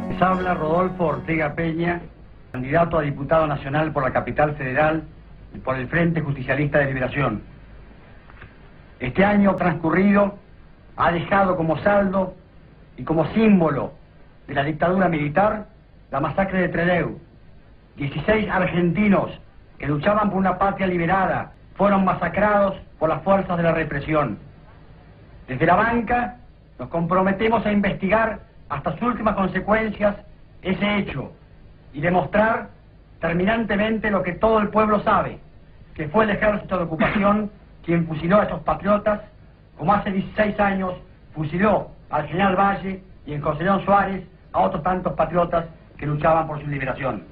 Les habla Rodolfo Ortega Peña, candidato a diputado nacional por la Capital Federal y por el Frente Justicialista de Liberación. Este año transcurrido ha dejado como saldo y como símbolo de la dictadura militar la masacre de Trelew. 16 argentinos que luchaban por una patria liberada fueron masacrados por las fuerzas de la represión. Desde la banca nos comprometemos a investigar hasta sus últimas consecuencias ese hecho y demostrar terminantemente lo que todo el pueblo sabe, que fue el ejército de ocupación quien fusiló a esos patriotas, como hace 16 años fusiló al general Valle y en Concepción Suárez a otros tantos patriotas que luchaban por su liberación.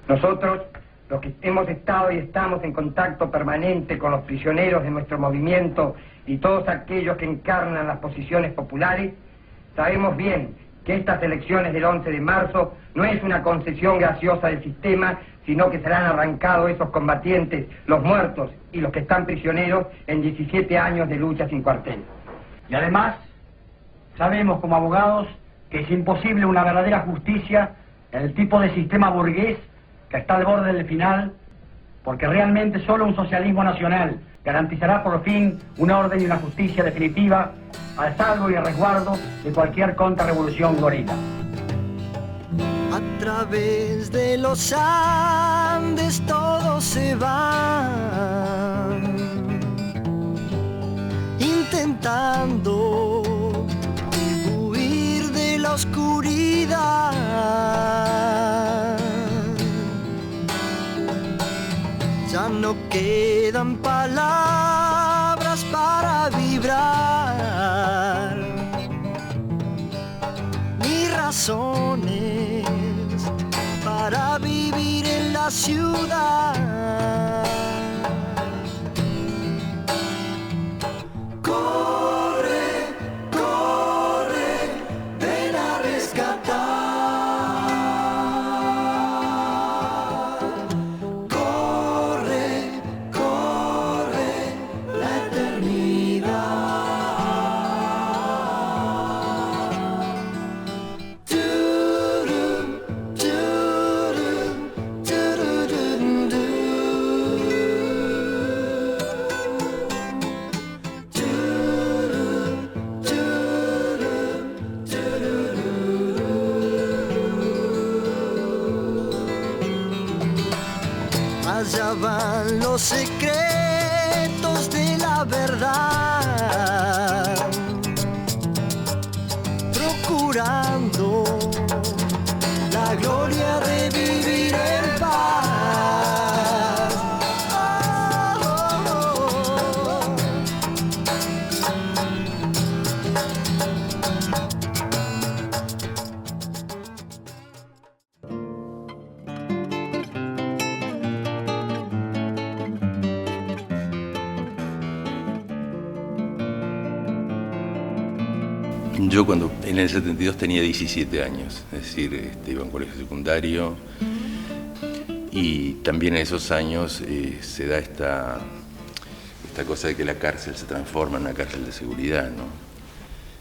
Nosotros, los que hemos estado y estamos en contacto permanente con los prisioneros de nuestro movimiento y todos aquellos que encarnan las posiciones populares, sabemos bien que estas elecciones del 11 de marzo no es una concesión graciosa del sistema, sino que serán arrancados esos combatientes, los muertos y los que están prisioneros en 17 años de lucha sin cuartel. Y además, sabemos como abogados que es imposible una verdadera justicia en el tipo de sistema burgués que está al borde del final, porque realmente solo un socialismo nacional garantizará por fin una orden y una justicia definitiva al salvo y al resguardo de cualquier contrarrevolución gorila. A través de los Andes todos se van intentando huir de la oscuridad. Ya no quedan palabras para vibrar, ni razones para vivir en la ciudad. Corre, corre, ven a rescatar. Corre, corre, la eternidad. Allá van los secretos de la verdad, procurando la gloria, revivir en paz. Yo cuando en el 72 tenía 17 años, es decir, iba a un colegio secundario y también en esos años se da esta cosa de que la cárcel se transforma en una cárcel de seguridad, ¿no?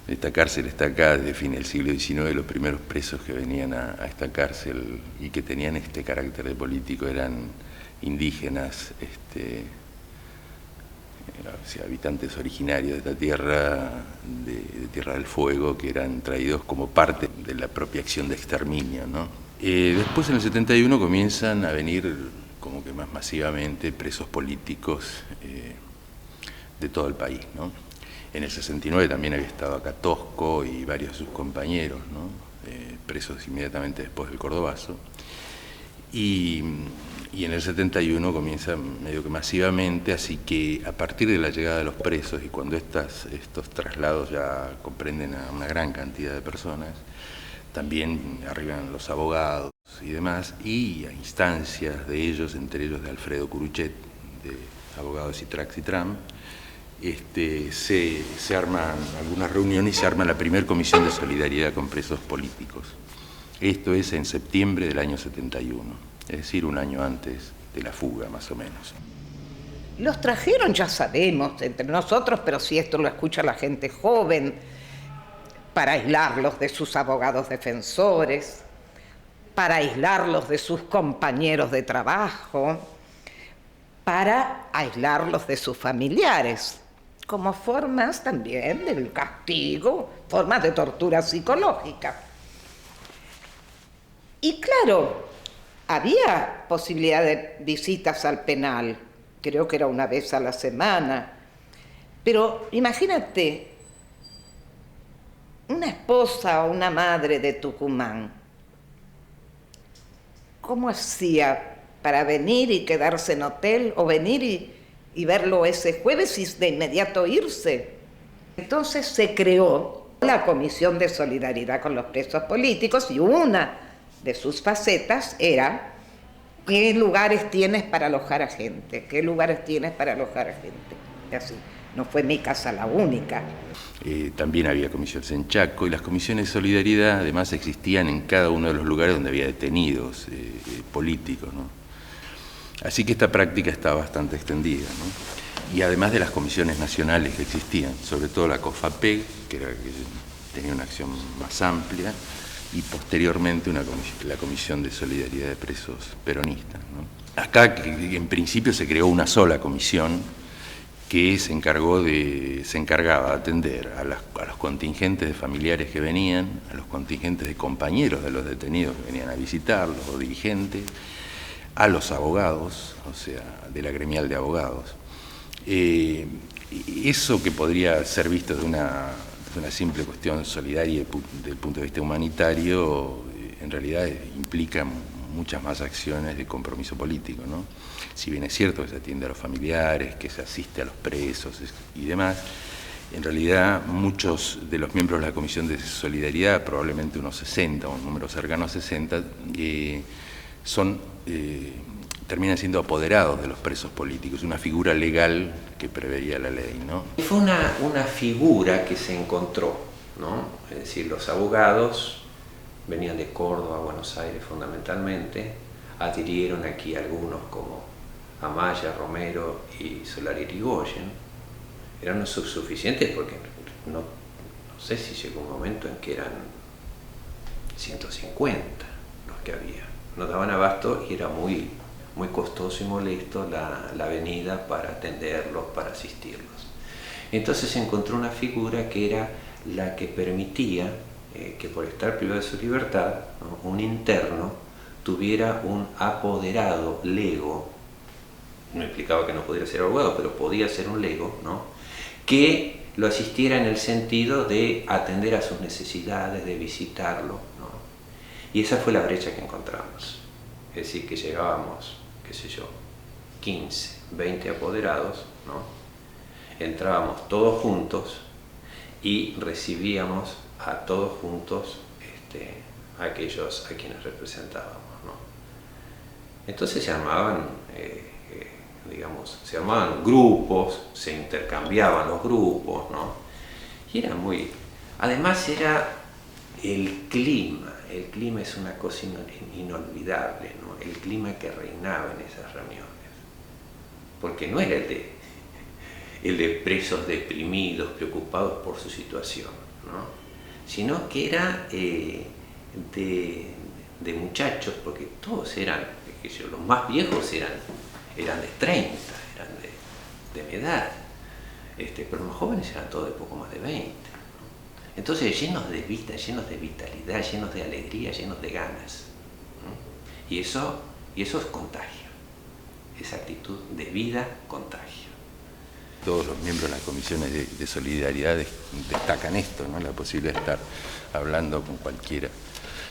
Esta cárcel está acá desde fin del siglo XIX, los primeros presos que venían a esta cárcel y que tenían este carácter de político eran indígenas, habitantes originarios de esta tierra, de Tierra del Fuego, que eran traídos como parte de la propia acción de exterminio, ¿no? Después en el 71 comienzan a venir como que más masivamente presos políticos de todo el país, ¿no? En el 69 también había estado acá Tosco y varios de sus compañeros, ¿no? Presos inmediatamente después del Cordobazo. Y en el 71 comienza medio que masivamente, así que a partir de la llegada de los presos y cuando estos traslados ya comprenden a una gran cantidad de personas, también arriban los abogados y demás, y a instancias de ellos, entre ellos de Alfredo Curuchet, de Abogados y Trax y Tram, se arman algunas reuniones y se arma la primera comisión de solidaridad con presos políticos. Esto es en septiembre del año 71, es decir, un año antes de la fuga, más o menos. Los trajeron, ya sabemos, entre nosotros, pero si esto lo escucha la gente joven, para aislarlos de sus abogados defensores, para aislarlos de sus compañeros de trabajo, para aislarlos de sus familiares, como formas también del castigo, formas de tortura psicológica. Y claro, había posibilidad de visitas al penal, creo que era una vez a la semana, pero imagínate, una esposa o una madre de Tucumán, ¿cómo hacía para venir y quedarse en hotel o venir y verlo ese jueves y de inmediato irse? Entonces se creó la Comisión de Solidaridad con los Presos Políticos y una de sus facetas era ¿qué lugares tienes para alojar a gente? ¿Qué lugares tienes para alojar a gente? Y así, no fue mi casa la única. También había comisiones en Chaco y las comisiones de solidaridad además existían en cada uno de los lugares donde había detenidos políticos, ¿no? Así que esta práctica está bastante extendida, ¿no? Y además de las comisiones nacionales que existían, sobre todo la COFAPEG, que tenía una acción más amplia, y posteriormente la Comisión de Solidaridad de Presos Peronistas, ¿no? Acá en principio se creó una sola comisión que se encargaba de atender a los contingentes de familiares que venían, a los contingentes de compañeros de los detenidos que venían a visitarlos, o dirigentes, a los abogados, o sea, de la gremial de abogados. Eso que podría ser visto de una simple cuestión solidaria desde el punto de vista humanitario, en realidad implica muchas más acciones de compromiso político, ¿no? Si bien es cierto que se atiende a los familiares, que se asiste a los presos y demás, en realidad muchos de los miembros de la Comisión de Solidaridad, probablemente unos 60, un número cercano a 60, terminan siendo apoderados de los presos políticos, una figura legal que preveía la ley, ¿no? Fue una figura que se encontró, ¿no? Es decir, los abogados venían de Córdoba, Buenos Aires fundamentalmente, adhirieron aquí algunos como Amaya, Romero y Solari Irigoyen. Eran suficientes porque no sé si llegó un momento en que eran 150 los que había. No daban abasto y era muy costoso y molesto la venida para atenderlos, para asistirlos. Entonces se encontró una figura que era la que permitía que por estar privado de su libertad, ¿no?, un interno tuviera un apoderado lego, no implicaba que no pudiera ser abogado, pero podía ser un lego, ¿no?, que lo asistiera en el sentido de atender a sus necesidades, de visitarlo, ¿no? Y esa fue la brecha que encontramos. Es decir, que llegábamos, qué sé yo, 15, 20 apoderados, ¿no? Entrábamos todos juntos y recibíamos a todos juntos aquellos a quienes representábamos, ¿no? Entonces se armaban, se armaban grupos, se intercambiaban los grupos, ¿no? Y era muy... Además era el clima es una cosa inolvidable, ¿no? El clima que reinaba en esas reuniones. Porque no era el de presos deprimidos, preocupados por su situación, ¿no?, sino que era de muchachos, porque todos eran, los más viejos eran de 30, eran de mi edad, pero los más jóvenes eran todos de poco más de 20. Entonces llenos de vida, llenos de vitalidad, llenos de alegría, llenos de ganas. Y eso es contagio, esa actitud de vida contagia. Todos los miembros de las comisiones de solidaridad destacan esto, ¿no?, la posibilidad de estar hablando con cualquiera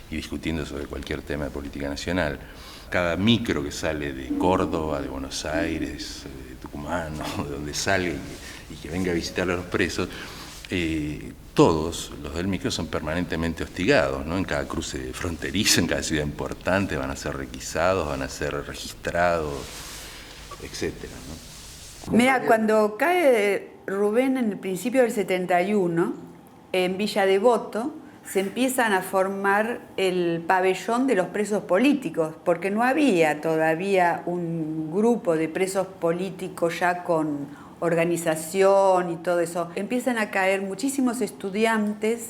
y discutiendo sobre cualquier tema de política nacional. Cada micro que sale de Córdoba, de Buenos Aires, de Tucumán, ¿no?, de donde sale y que venga a visitar a los presos, todos los del micro son permanentemente hostigados, ¿no? En cada cruce fronterizo, en cada ciudad importante van a ser requisados, van a ser registrados, etcétera, ¿no? Mira, cuando cae Rubén en el principio del 71, en Villa Devoto, se empiezan a formar el pabellón de los presos políticos, porque no había todavía un grupo de presos políticos ya con organización y todo eso. Empiezan a caer muchísimos estudiantes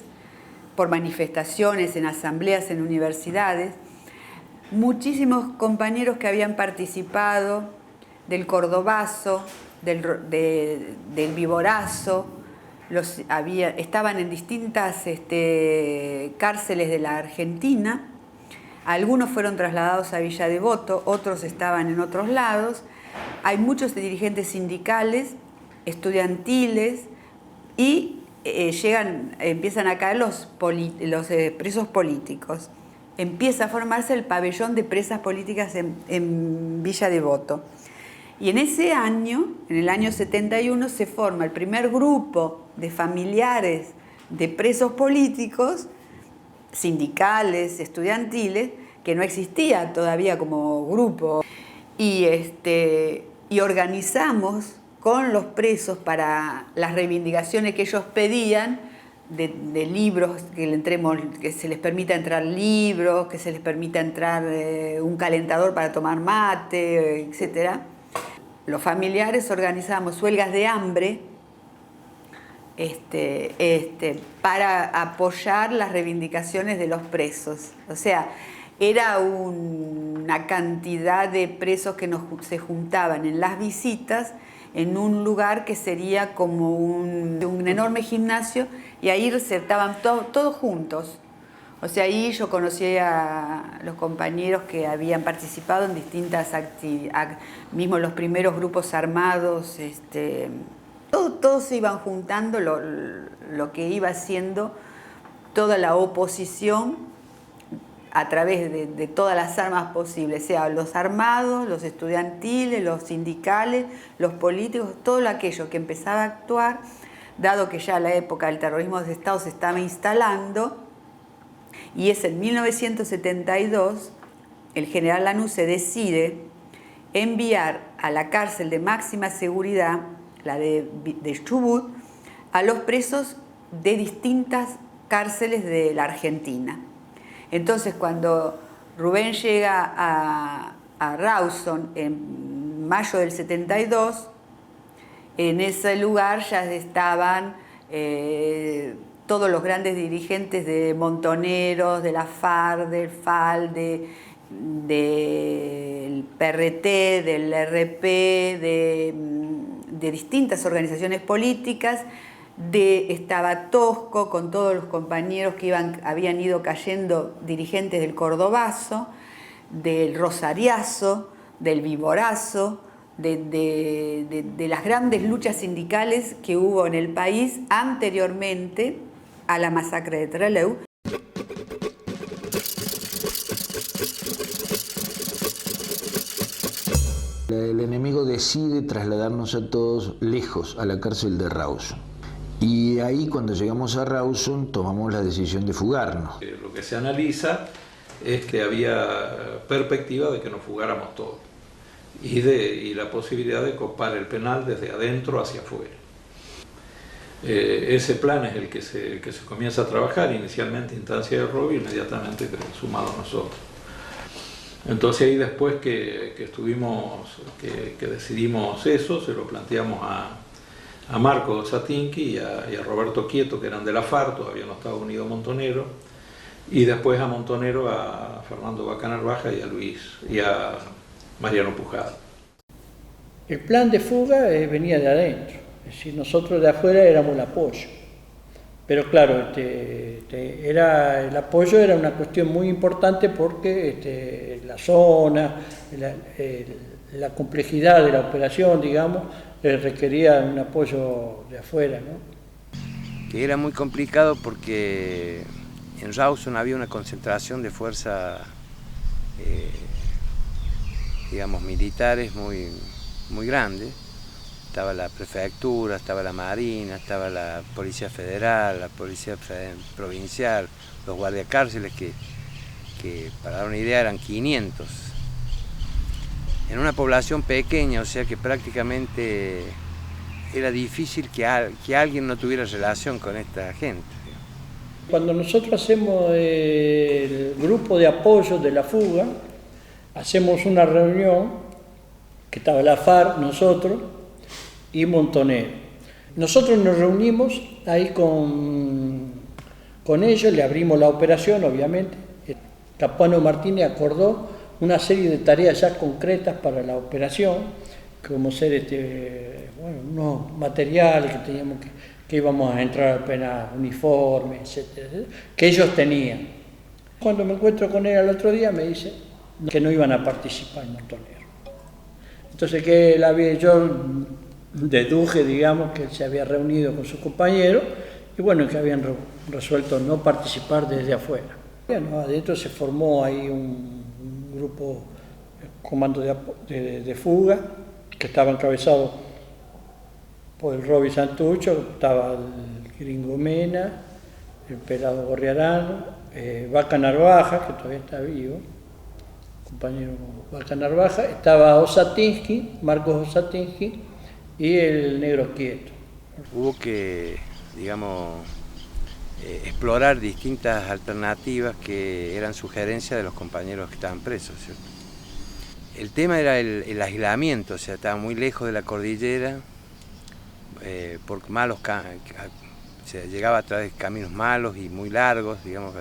por manifestaciones, en asambleas, en universidades, muchísimos compañeros que habían participado del cordobazo, del viborazo, estaban en distintas cárceles de la Argentina. Algunos fueron trasladados a Villa Devoto, otros estaban en otros lados. Hay muchos dirigentes sindicales, estudiantiles, y empiezan a caer los presos políticos. Empieza a formarse el pabellón de presas políticas en Villa Devoto. Y en ese año, en el año 71, se forma el primer grupo de familiares de presos políticos, sindicales, estudiantiles, que no existía todavía como grupo. Y organizamos con los presos para las reivindicaciones que ellos pedían, de libros, que se les permita entrar libros, que se les permita entrar un calentador para tomar mate, etc. Los familiares organizamos huelgas de hambre para apoyar las reivindicaciones de los presos. O sea, era una cantidad de presos que se juntaban en las visitas en un lugar que sería como un enorme gimnasio, y ahí estaban todos juntos. O sea, ahí yo conocí a los compañeros que habían participado en distintas actividades, mismo los primeros grupos armados, todos se iban juntando lo que iba haciendo toda la oposición a través de todas las armas posibles, sea los armados, los estudiantiles, los sindicales, los políticos, todo aquello que empezaba a actuar, dado que ya la época del terrorismo de Estado se estaba instalando. Y es en 1972, el general Lanusse decide enviar a la cárcel de máxima seguridad, la de Chubut, a los presos de distintas cárceles de la Argentina. Entonces, cuando Rubén llega a Rawson en mayo del 72, en ese lugar ya estaban todos los grandes dirigentes de Montoneros, de la FARC, del FAL, del PRT, del RP, de distintas organizaciones políticas. Estaba Tosco con todos los compañeros que habían ido cayendo, dirigentes del cordobazo, del rosariazo, del viborazo, de las grandes luchas sindicales que hubo en el país anteriormente a la masacre de Trelew. El enemigo decide trasladarnos a todos lejos, a la cárcel de Rawson. Y ahí, cuando llegamos a Rawson, tomamos la decisión de fugarnos. Lo que se analiza es que había perspectiva de que nos fugáramos todos y la posibilidad de copar el penal desde adentro hacia afuera. Ese plan es el que se comienza a trabajar, inicialmente instancia de Robbie, inmediatamente sumado nosotros. Entonces ahí, después que decidimos eso, se lo planteamos a Marco Satinki y a Roberto Quieto, que eran de la FARC, todavía no estaba unido a Montonero, y después a Montonero, a Fernando Bacanar Baja y a Mariano Pujada. El plan de fuga venía de adentro, es decir, nosotros de afuera éramos el apoyo. Pero claro, el apoyo era una cuestión muy importante porque la zona, la complejidad de la operación, digamos, requería un apoyo de afuera, ¿no? Que era muy complicado porque en Rawson había una concentración de fuerzas, digamos, militares muy grande. Estaba la prefectura, estaba la marina, estaba la policía federal, la policía provincial, los guardiacárceles que para dar una idea eran 500. En una población pequeña, o sea que prácticamente era difícil que alguien no tuviera relación con esta gente. Cuando nosotros hacemos el grupo de apoyo de la fuga, hacemos una reunión, que estaba la FARC, nosotros, y Montonero. Nosotros nos reunimos ahí con ellos, le abrimos la operación, obviamente. Capuano Martínez acordó una serie de tareas ya concretas para la operación, como ser unos materiales que teníamos que íbamos a entrar al penal, uniformes, etcétera, que ellos tenían. Cuando me encuentro con él al otro día me dice que no iban a participar en Montonero. Entonces que yo deduje, digamos, que él se había reunido con sus compañeros y bueno, que habían resuelto no participar desde afuera. Bueno, adentro se formó ahí un grupo, comando de fuga, que estaba encabezado por el Roby Santucho, estaba el Gringo Mena, el Pelado Gorriarano, Vaca Narvaja, que todavía está vivo, compañero Vaca Narvaja, estaba Osatinsky, Marcos Osatinsky y el Negro Quieto. Hubo que, digamos, explorar distintas alternativas que eran sugerencias de los compañeros que estaban presos, ¿cierto? El tema era el aislamiento, o sea, estaba muy lejos de la cordillera, por malos o sea, llegaba a través de caminos malos y muy largos, digamos,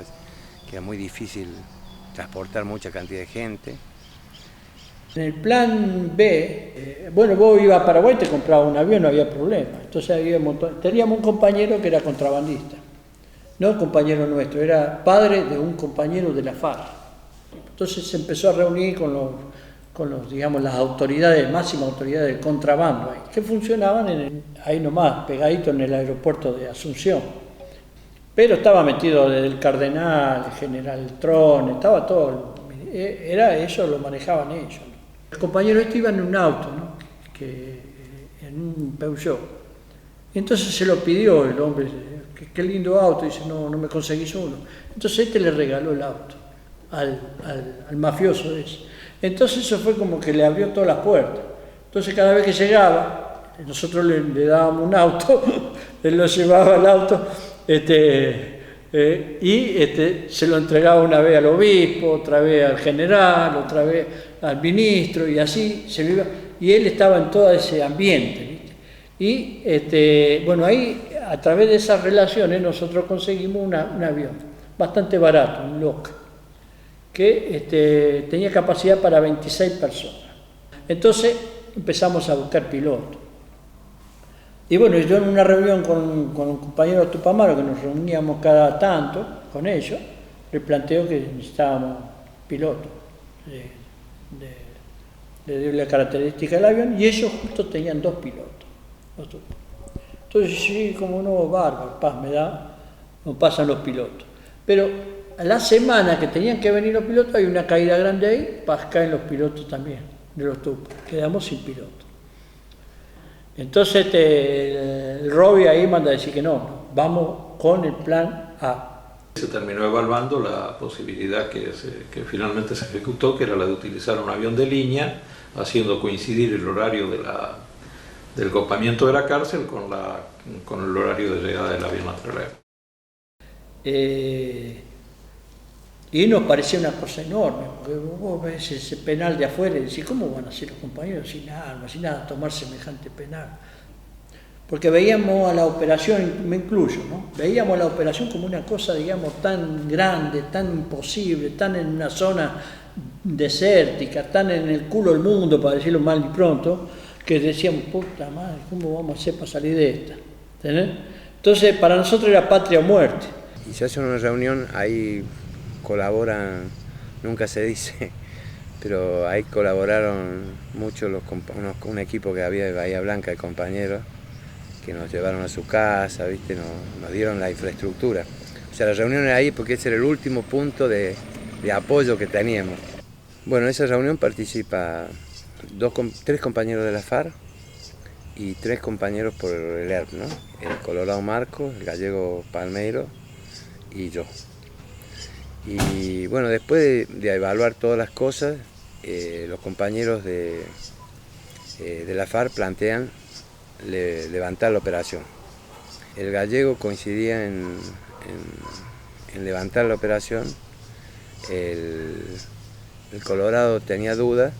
que era muy difícil transportar mucha cantidad de gente. En el plan B, bueno, vos ibas a Paraguay y te comprabas un avión, no había problema. Entonces teníamos un compañero que era contrabandista, no compañero nuestro, era padre de un compañero de la FARC. Entonces se empezó a reunir con los, digamos, las autoridades, máximas autoridades del contrabando, ahí, que funcionaban ahí nomás, pegadito en el aeropuerto de Asunción. Pero estaba metido desde el Cardenal, el General Tron, estaba todo, eso lo manejaban ellos. El compañero iba en un auto, ¿no? En un Peugeot. Y entonces se lo pidió el hombre, qué lindo auto, dice, no me conseguís uno. Entonces le regaló el auto al mafioso ese. Entonces eso fue como que le abrió todas las puertas. Entonces cada vez que llegaba, nosotros le dábamos un auto, él lo llevaba al auto, se lo entregaba una vez al obispo, otra vez al general, otra vez al ministro, y así se vivía. Y él estaba en todo ese ambiente, ¿viste? Y bueno, ahí a través de esas relaciones nosotros conseguimos un avión bastante barato, un Loca, que tenía capacidad para 26 personas. Entonces empezamos a buscar pilotos. Y bueno, yo en una reunión con un compañero de Tupamaro, que nos reuníamos cada tanto con ellos, le planteo que necesitábamos pilotos de la característica del avión, y ellos justo tenían 2 pilotos. Entonces, sí, como no, bárbaro, paz me da, nos pasan los pilotos. Pero a la semana que tenían que venir los pilotos, hay una caída grande ahí, caen los pilotos también, de los Tupas, quedamos sin pilotos. Entonces el Roby ahí manda a decir que no, vamos con el plan A. Se terminó evaluando la posibilidad que finalmente se ejecutó, que era la de utilizar un avión de línea, haciendo coincidir el horario del copamiento de la cárcel con el horario de llegada del avión astrolero. Y nos parecía una cosa enorme, porque vos ves ese penal de afuera y decís, ¿cómo van a ser los compañeros sin armas, sin nada, tomar semejante penal? Porque veíamos a la operación, me incluyo, ¿no? Veíamos a la operación como una cosa, digamos, tan grande, tan imposible, tan en una zona desértica, tan en el culo del mundo, para decirlo mal y pronto, que decíamos, puta madre, ¿cómo vamos a hacer para salir de esta? ¿Entendés? Entonces, para nosotros era patria o muerte. Y se hace una reunión, ahí colaboran, nunca se dice, pero ahí colaboraron mucho un equipo que había de Bahía Blanca de compañeros, que nos llevaron a su casa, ¿viste? Nos dieron la infraestructura. O sea, la reunión era ahí porque ese era el último punto de apoyo que teníamos. Bueno, en esa reunión participa 3 compañeros de la FARC y 3 compañeros por el ERP, ¿no? El Colorado Marcos, el gallego Palmeiro y yo. Y bueno, después de evaluar todas las cosas, los compañeros de la FARC plantean levantar la operación. El gallego coincidía en levantar la operación. El Colorado tenía dudas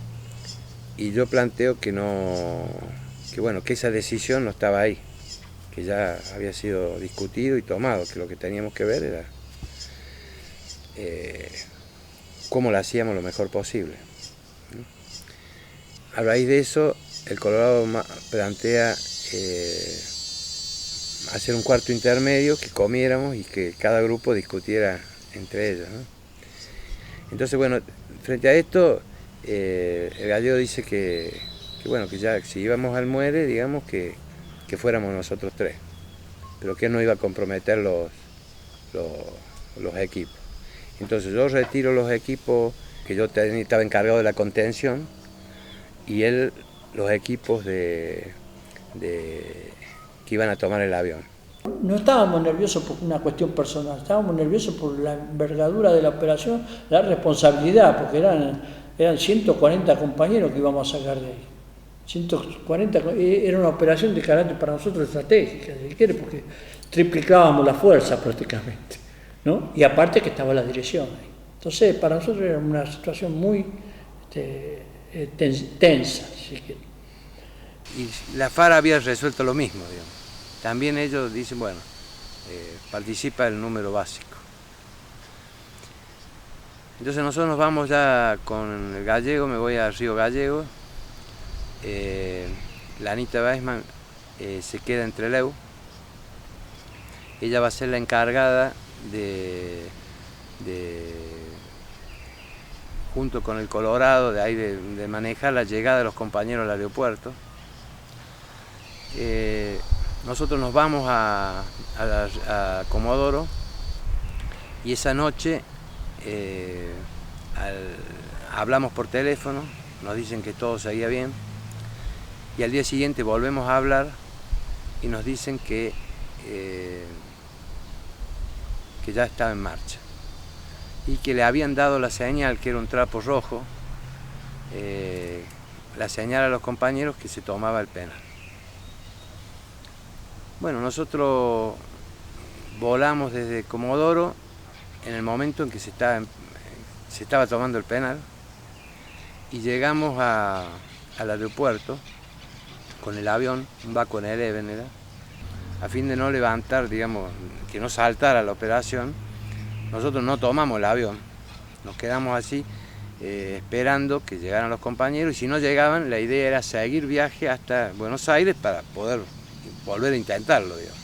y yo planteo que que esa decisión no estaba ahí, que ya había sido discutido y tomado, que lo que teníamos que ver era cómo lo hacíamos lo mejor posible. A raíz de eso, el Colorado plantea hacer un cuarto intermedio, que comiéramos y que cada grupo discutiera entre ellos, ¿no? Entonces, bueno, frente a esto, el Gallego dice que ya si íbamos al muere, digamos que fuéramos nosotros tres, pero que él no iba a comprometer los equipos. Entonces yo retiro los equipos, que yo estaba encargado de la contención, y él los equipos que iban a tomar el avión. No estábamos nerviosos por una cuestión personal, estábamos nerviosos por la envergadura de la operación, la responsabilidad, porque eran 140 compañeros que íbamos a sacar de ahí. 140, era una operación de carácter para nosotros estratégica, si quiere, porque triplicábamos la fuerza prácticamente, ¿no? Y aparte que estaba la dirección ahí. Entonces, para nosotros era una situación muy tensa, si quiere. Y la FARC había resuelto lo mismo, digamos. También ellos dicen, bueno, participa el número básico. Entonces nosotros nos vamos ya con el Gallego, me voy a Río Gallego. La Anita Weissman se queda en Trelew. Ella va a ser la encargada de junto con el Colorado, de manejar la llegada de los compañeros al aeropuerto. Nosotros nos vamos a Comodoro y esa noche hablamos por teléfono, nos dicen que todo seguía bien y al día siguiente volvemos a hablar y nos dicen que ya estaba en marcha y que le habían dado la señal, que era un trapo rojo, la señal a los compañeros que se tomaba el penal. Bueno, nosotros volamos desde Comodoro en el momento en que se estaba tomando el penal y llegamos al aeropuerto con el avión, un Bacon Eleven era, a fin de no levantar, digamos, que no saltara la operación. Nosotros no tomamos el avión, nos quedamos así esperando que llegaran los compañeros y si no llegaban la idea era seguir viaje hasta Buenos Aires para poder volver a intentarlo, digamos.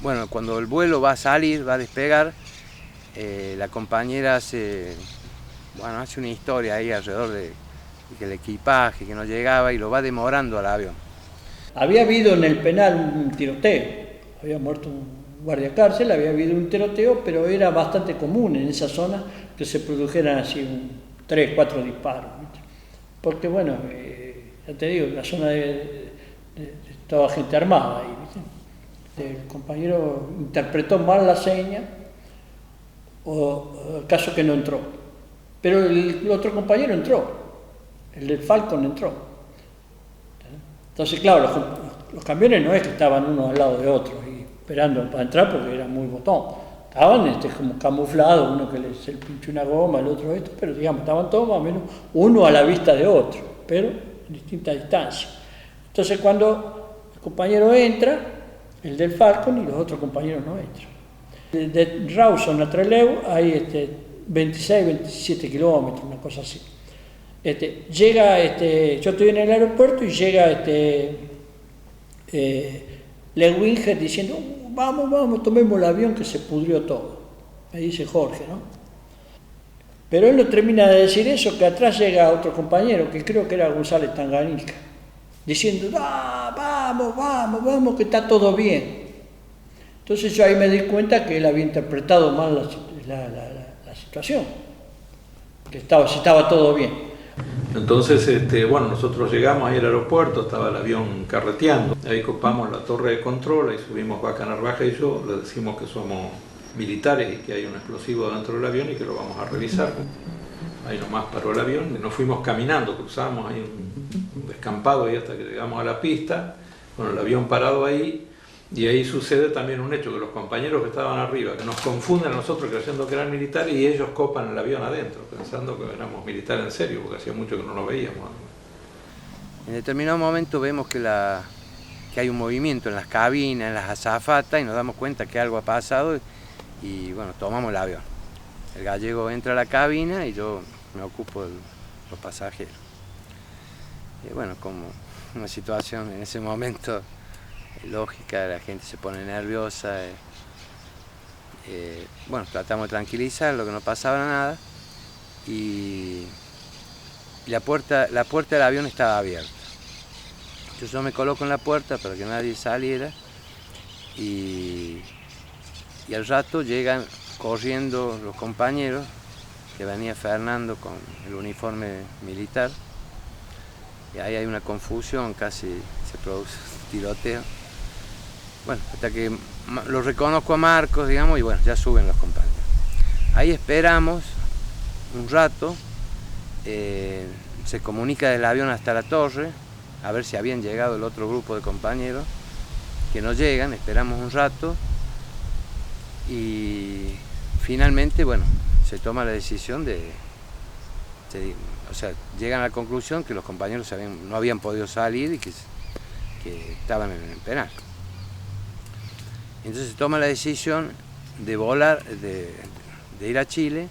Bueno, cuando el vuelo va a salir, va a despegar, la compañera hace una historia ahí alrededor de que el equipaje que no llegaba y lo va demorando al avión. Había habido en el penal un tiroteo, había muerto un guardia cárcel, había habido un tiroteo, pero era bastante común en esa zona que se produjeran así 3, 4 disparos, ¿viste? Porque bueno, ya te digo, la zona estaba gente armada ahí, ¿viste? El compañero interpretó mal la seña, o el caso que no entró. Pero el otro compañero entró, el del Falcon entró. Entonces, claro, los camiones no es que estaban uno al lado de otro y esperando para entrar porque era muy botón. Estaban como camuflados, uno que se le pinchó una goma, el otro esto, pero digamos, estaban todos más o menos uno a la vista de otro, pero en distinta distancia. Entonces cuando el compañero entra, el del Falcon y los otros compañeros no entran. De Rawson a Trelew hay 26, 27 kilómetros, una cosa así. Llega, yo estoy en el aeropuerto y llega Lewinger diciendo, vamos, tomemos el avión que se pudrió todo. Me dice Jorge, ¿no? Pero él no termina de decir eso, que atrás llega otro compañero, que creo que era González Tanganica, diciendo, vamos, que está todo bien. Entonces yo ahí me di cuenta que él había interpretado mal la situación, que estaba todo bien. Entonces, nosotros llegamos ahí al aeropuerto, estaba el avión carreteando, ahí copamos la torre de control, ahí subimos Vaca Narvaja y yo, le decimos que somos militares y que hay un explosivo dentro del avión y que lo vamos a revisar. Ahí nomás paró el avión y nos fuimos caminando, cruzamos ahí un descampado ahí hasta que llegamos a la pista, con el avión parado ahí, Y ahí sucede también un hecho, que los compañeros que estaban arriba, que nos confunden a nosotros creyendo que eran militares, y ellos copan el avión adentro, pensando que éramos militares en serio, porque hacía mucho que no nos veíamos. En determinado momento vemos que hay un movimiento en las cabinas, en las azafatas, y nos damos cuenta que algo ha pasado y bueno, tomamos el avión. El gallego entra a la cabina y yo me ocupo de los pasajeros. Y bueno, como una situación en ese momento lógica, la gente se pone nerviosa. Bueno, tratamos de tranquilizar, lo que no pasaba nada, y la puerta del avión estaba abierta. Yo me coloco en la puerta para que nadie saliera, y al rato llegan corriendo los compañeros, que venía Fernando con el uniforme militar, y ahí hay una confusión, casi se produce un tiroteo. Bueno, hasta que lo reconozco a Marcos, digamos, y bueno, ya suben los compañeros. Ahí esperamos un rato, se comunica del avión hasta la torre, a ver si habían llegado el otro grupo de compañeros, que no llegan, esperamos un rato, y finalmente, bueno, se toma la decisión o sea, llegan a la conclusión que los compañeros no habían podido salir y que estaban en el penal. Entonces se toma la decisión de volar, de ir a Chile,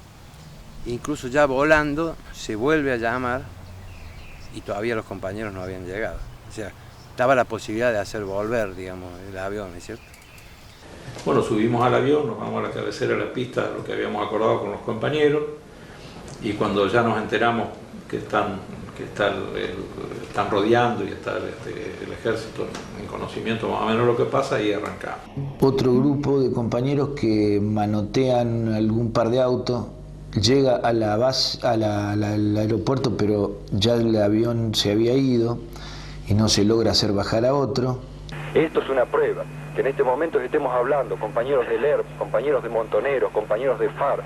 incluso ya volando se vuelve a llamar y todavía los compañeros no habían llegado. O sea, estaba la posibilidad de hacer volver, digamos, el avión, ¿es cierto? Bueno, subimos al avión, nos vamos a la cabecera de la pista, lo que habíamos acordado con los compañeros, y cuando ya nos enteramos que están rodeando y está el ejército en conocimiento más o menos de lo que pasa, y arrancamos. Otro grupo de compañeros que manotean algún par de autos, llega a la base, al aeropuerto, pero ya el avión se había ido y no se logra hacer bajar a otro. Esto es una prueba, que en este momento estemos hablando, compañeros del ERP, compañeros de Montoneros, compañeros de FARC,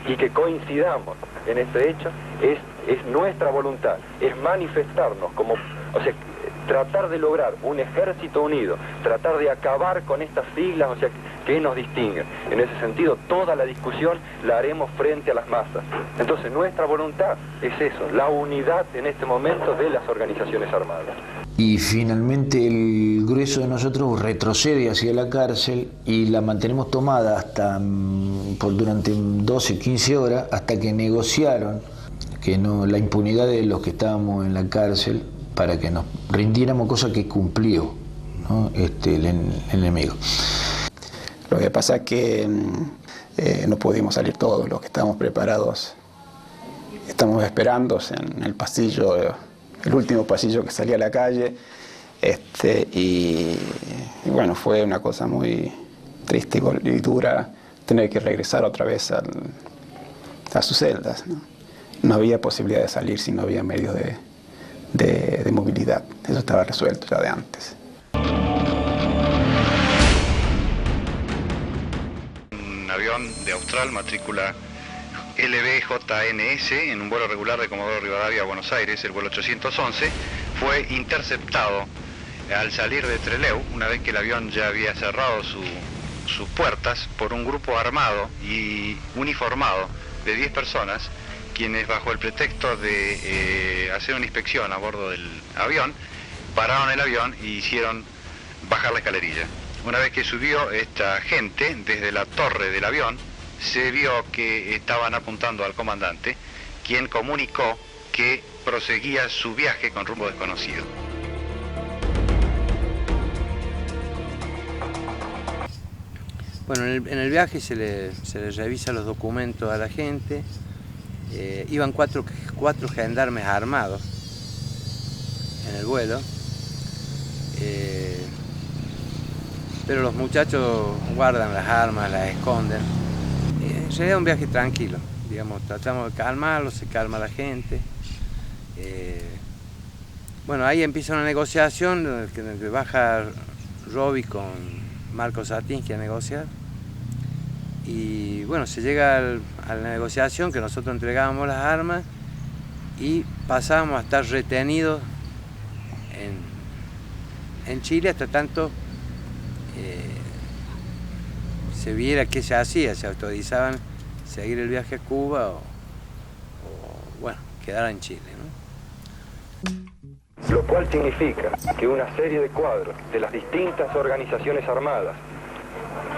y que coincidamos en este hecho, es nuestra voluntad, es manifestarnos como, o sea, tratar de lograr un ejército unido, tratar de acabar con estas siglas, o sea, que nos distinguen. En ese sentido, toda la discusión la haremos frente a las masas. Entonces, nuestra voluntad es eso, la unidad en este momento de las organizaciones armadas. Y finalmente el grueso de nosotros retrocede hacia la cárcel y la mantenemos tomada durante 12, 15 horas, hasta que negociaron la impunidad de los que estábamos en la cárcel para que nos rindiéramos, cosa que cumplió, ¿no? El enemigo. Lo que pasa es que no pudimos salir todos los que estábamos preparados. Estamos esperando en el pasillo, el último pasillo que salía a la calle, y bueno, fue una cosa muy triste y dura tener que regresar otra vez a sus celdas, ¿no? No había posibilidad de salir si no había medios de movilidad. Eso estaba resuelto ya de antes. Un avión de Austral, matrícula LBJNS, en un vuelo regular de Comodoro Rivadavia a Buenos Aires, el vuelo 811, fue interceptado al salir de Trelew, una vez que el avión ya había cerrado sus puertas, por un grupo armado y uniformado de 10 personas, quienes bajo el pretexto de hacer una inspección a bordo del avión, pararon el avión y hicieron bajar la escalerilla. Una vez que subió esta gente desde la torre del avión, se vio que estaban apuntando al comandante, quien comunicó que proseguía su viaje con rumbo desconocido. Bueno, en el viaje se le revisa los documentos a la gente. Iban cuatro gendarmes armados en el vuelo, pero los muchachos guardan las armas, las esconden. Sería un viaje tranquilo, digamos, tratamos de calmarlo, se calma la gente. Bueno, ahí empieza una negociación que baja Roby con Marcos Satinsky a negociar. Y bueno, se llega a la negociación que nosotros entregábamos las armas y pasábamos a estar retenidos en Chile hasta tanto se viera qué se hacía, se autorizaban seguir el viaje a Cuba o bueno, quedar en Chile, ¿no? Lo cual significa que una serie de cuadros de las distintas organizaciones armadas,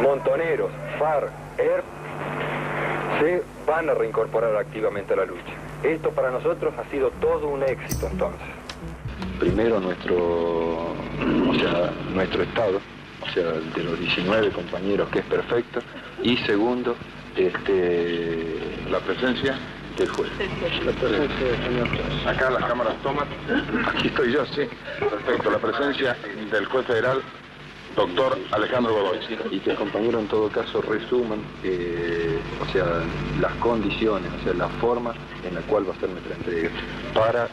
Montoneros, FARC, ERP, se van a reincorporar activamente a la lucha. Esto para nosotros ha sido todo un éxito entonces. Primero nuestro Estado, o sea, de los 19 compañeros, que es perfecto, y segundo, la presencia del juez. La presencia del señor juez. Acá las cámaras toman. Aquí estoy yo, sí. Perfecto. La presencia del juez federal, doctor Alejandro Godoy. Y que el compañero en todo caso resuman, las condiciones, la forma en la cual va a ser nuestra entrega, para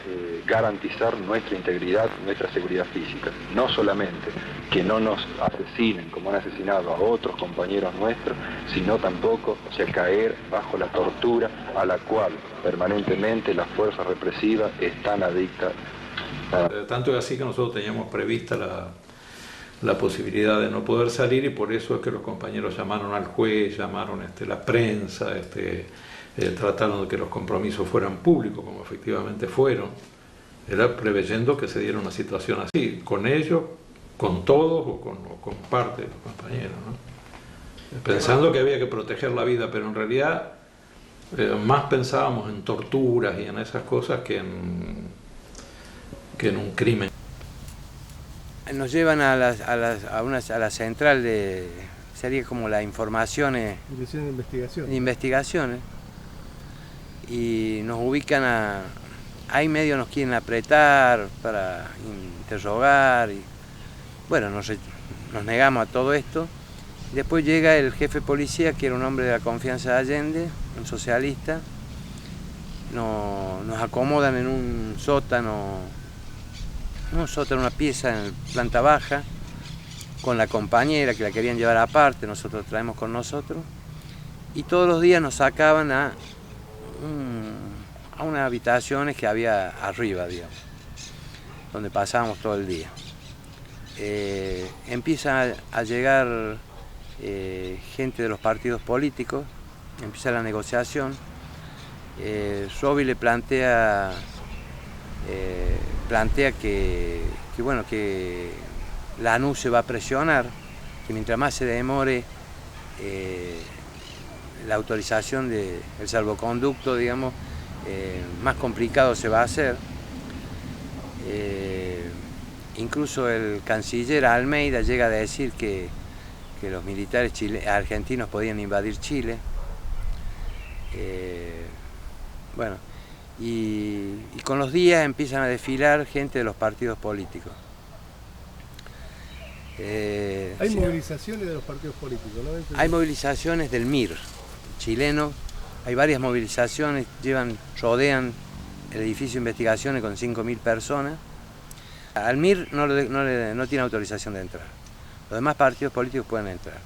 garantizar nuestra integridad, nuestra seguridad física. No solamente que no nos asesinen como han asesinado a otros compañeros nuestros, sino tampoco, caer bajo la tortura a la cual permanentemente las fuerzas represivas están adictas. Tanto es así que nosotros teníamos prevista la posibilidad de no poder salir, y por eso es que los compañeros llamaron al juez, llamaron la prensa, trataron de que los compromisos fueran públicos, como efectivamente fueron. Era preveyendo que se diera una situación así, con ellos, con todos o con parte de los compañeros, ¿no? Pensando que había que proteger la vida, pero en realidad más pensábamos en torturas y en esas cosas que en un crimen. Nos llevan a la central de, sería como la informaciones de investigaciones, y nos ubican ahí medio nos quieren apretar para interrogar, y bueno, nos negamos a todo esto. Después llega el jefe de policía, que era un hombre de la confianza de Allende, un socialista. Nos acomodan en un sótano, una pieza en planta baja, con la compañera que la querían llevar aparte, nosotros la traemos con nosotros, y todos los días nos sacaban a unas habitaciones que había arriba, digamos, donde pasábamos todo el día. Empieza a llegar gente de los partidos políticos, empieza la negociación. Robi le plantea que la ANU se va a presionar, que mientras más se demore la autorización del salvoconducto, digamos, más complicado se va a hacer. Incluso el canciller Almeida llega a decir que los militares argentinos podían invadir Chile. Bueno, y con los días empiezan a desfilar gente de los partidos políticos. Hay movilizaciones de los partidos políticos, ¿no? Hay movilizaciones del MIR chileno, hay varias movilizaciones, rodean el edificio de investigaciones con 5.000 personas. Al MIR no tiene autorización de entrar, los demás partidos políticos pueden entrar.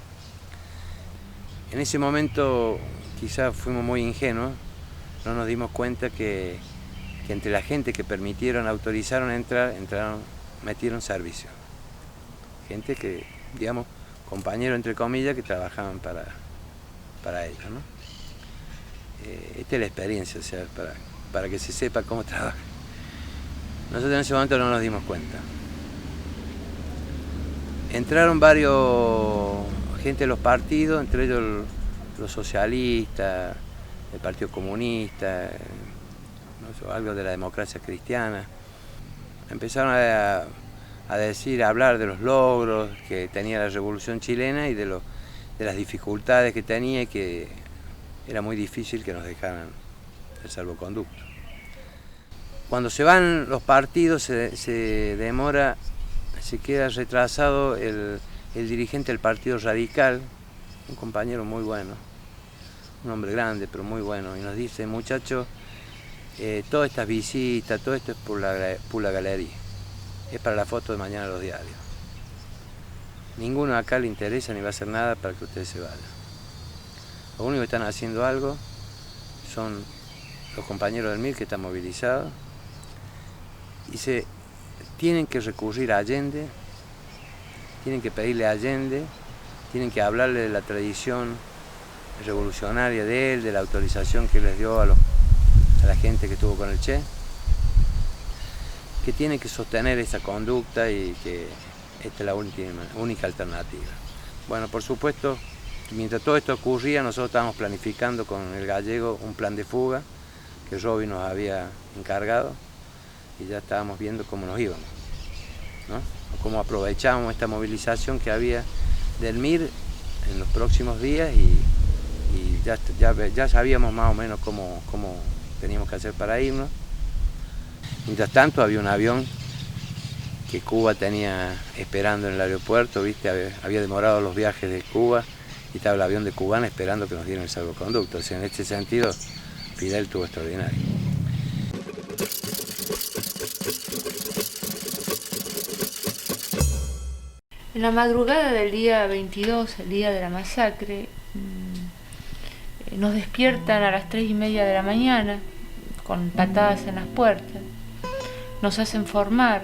En ese momento quizás fuimos muy ingenuos, no nos dimos cuenta que entre la gente que autorizaron entrar, metieron servicio. Gente que, digamos, compañeros entre comillas, que trabajaban para ellos, ¿no? Esta es la experiencia, o sea, para que se sepa cómo trabaja. Nosotros en ese momento no nos dimos cuenta. Entraron gente de los partidos, entre ellos los socialistas, el Partido Comunista, algo de la democracia cristiana. Empezaron a hablar de los logros que tenía la Revolución Chilena y de las dificultades que tenía, y que era muy difícil que nos dejaran el salvoconducto. Cuando se van los partidos se demora, se queda retrasado el dirigente del Partido Radical, un compañero muy bueno, un hombre grande pero muy bueno, y nos dice: muchachos, todas estas visitas, todo esto es por la galería, es para la foto de mañana en los diarios. Ninguno acá le interesa ni va a hacer nada para que ustedes se vayan. Lo único que están haciendo algo son los compañeros del MIR que están movilizados, y se tienen que recurrir a Allende tienen que pedirle a Allende, tienen que hablarle de la tradición revolucionaria de él, de la autorización que les dio a la gente que estuvo con el Che, que tienen que sostener esa conducta y que esta es la única alternativa. Bueno, por supuesto, mientras todo esto ocurría, nosotros estábamos planificando con el gallego un plan de fuga que Roby nos había encargado y ya estábamos viendo cómo nos íbamos, ¿no? Cómo aprovechábamos esta movilización que había del MIR en los próximos días y ya sabíamos más o menos cómo teníamos que hacer para irnos. Mientras tanto había un avión que Cuba tenía esperando en el aeropuerto, ¿viste? Había demorado los viajes de Cuba y estaba el avión de Cubana esperando que nos dieran el salvoconducto. O sea, en este sentido, Fidel estuvo extraordinario. En la madrugada del día 22, el día de la masacre, nos despiertan a las 3:30 de la mañana con patadas en las puertas, nos hacen formar.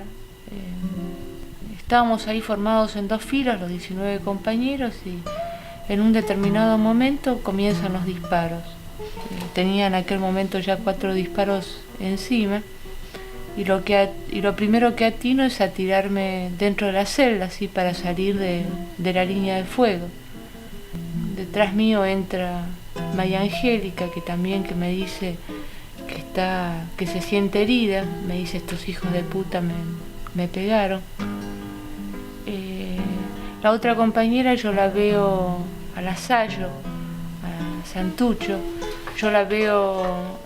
Estábamos ahí formados en 2 filas, los 19 compañeros, y en un determinado momento comienzan los disparos. Tenía en aquel momento ya 4 disparos encima, y lo primero que atino es a tirarme dentro de la celda, así para salir de la línea de fuego. Detrás mío entra María Angélica, que me dice que se siente herida, me dice: estos hijos de puta me pegaron. La otra compañera yo la veo a Lasallo, a Santucho, yo la veo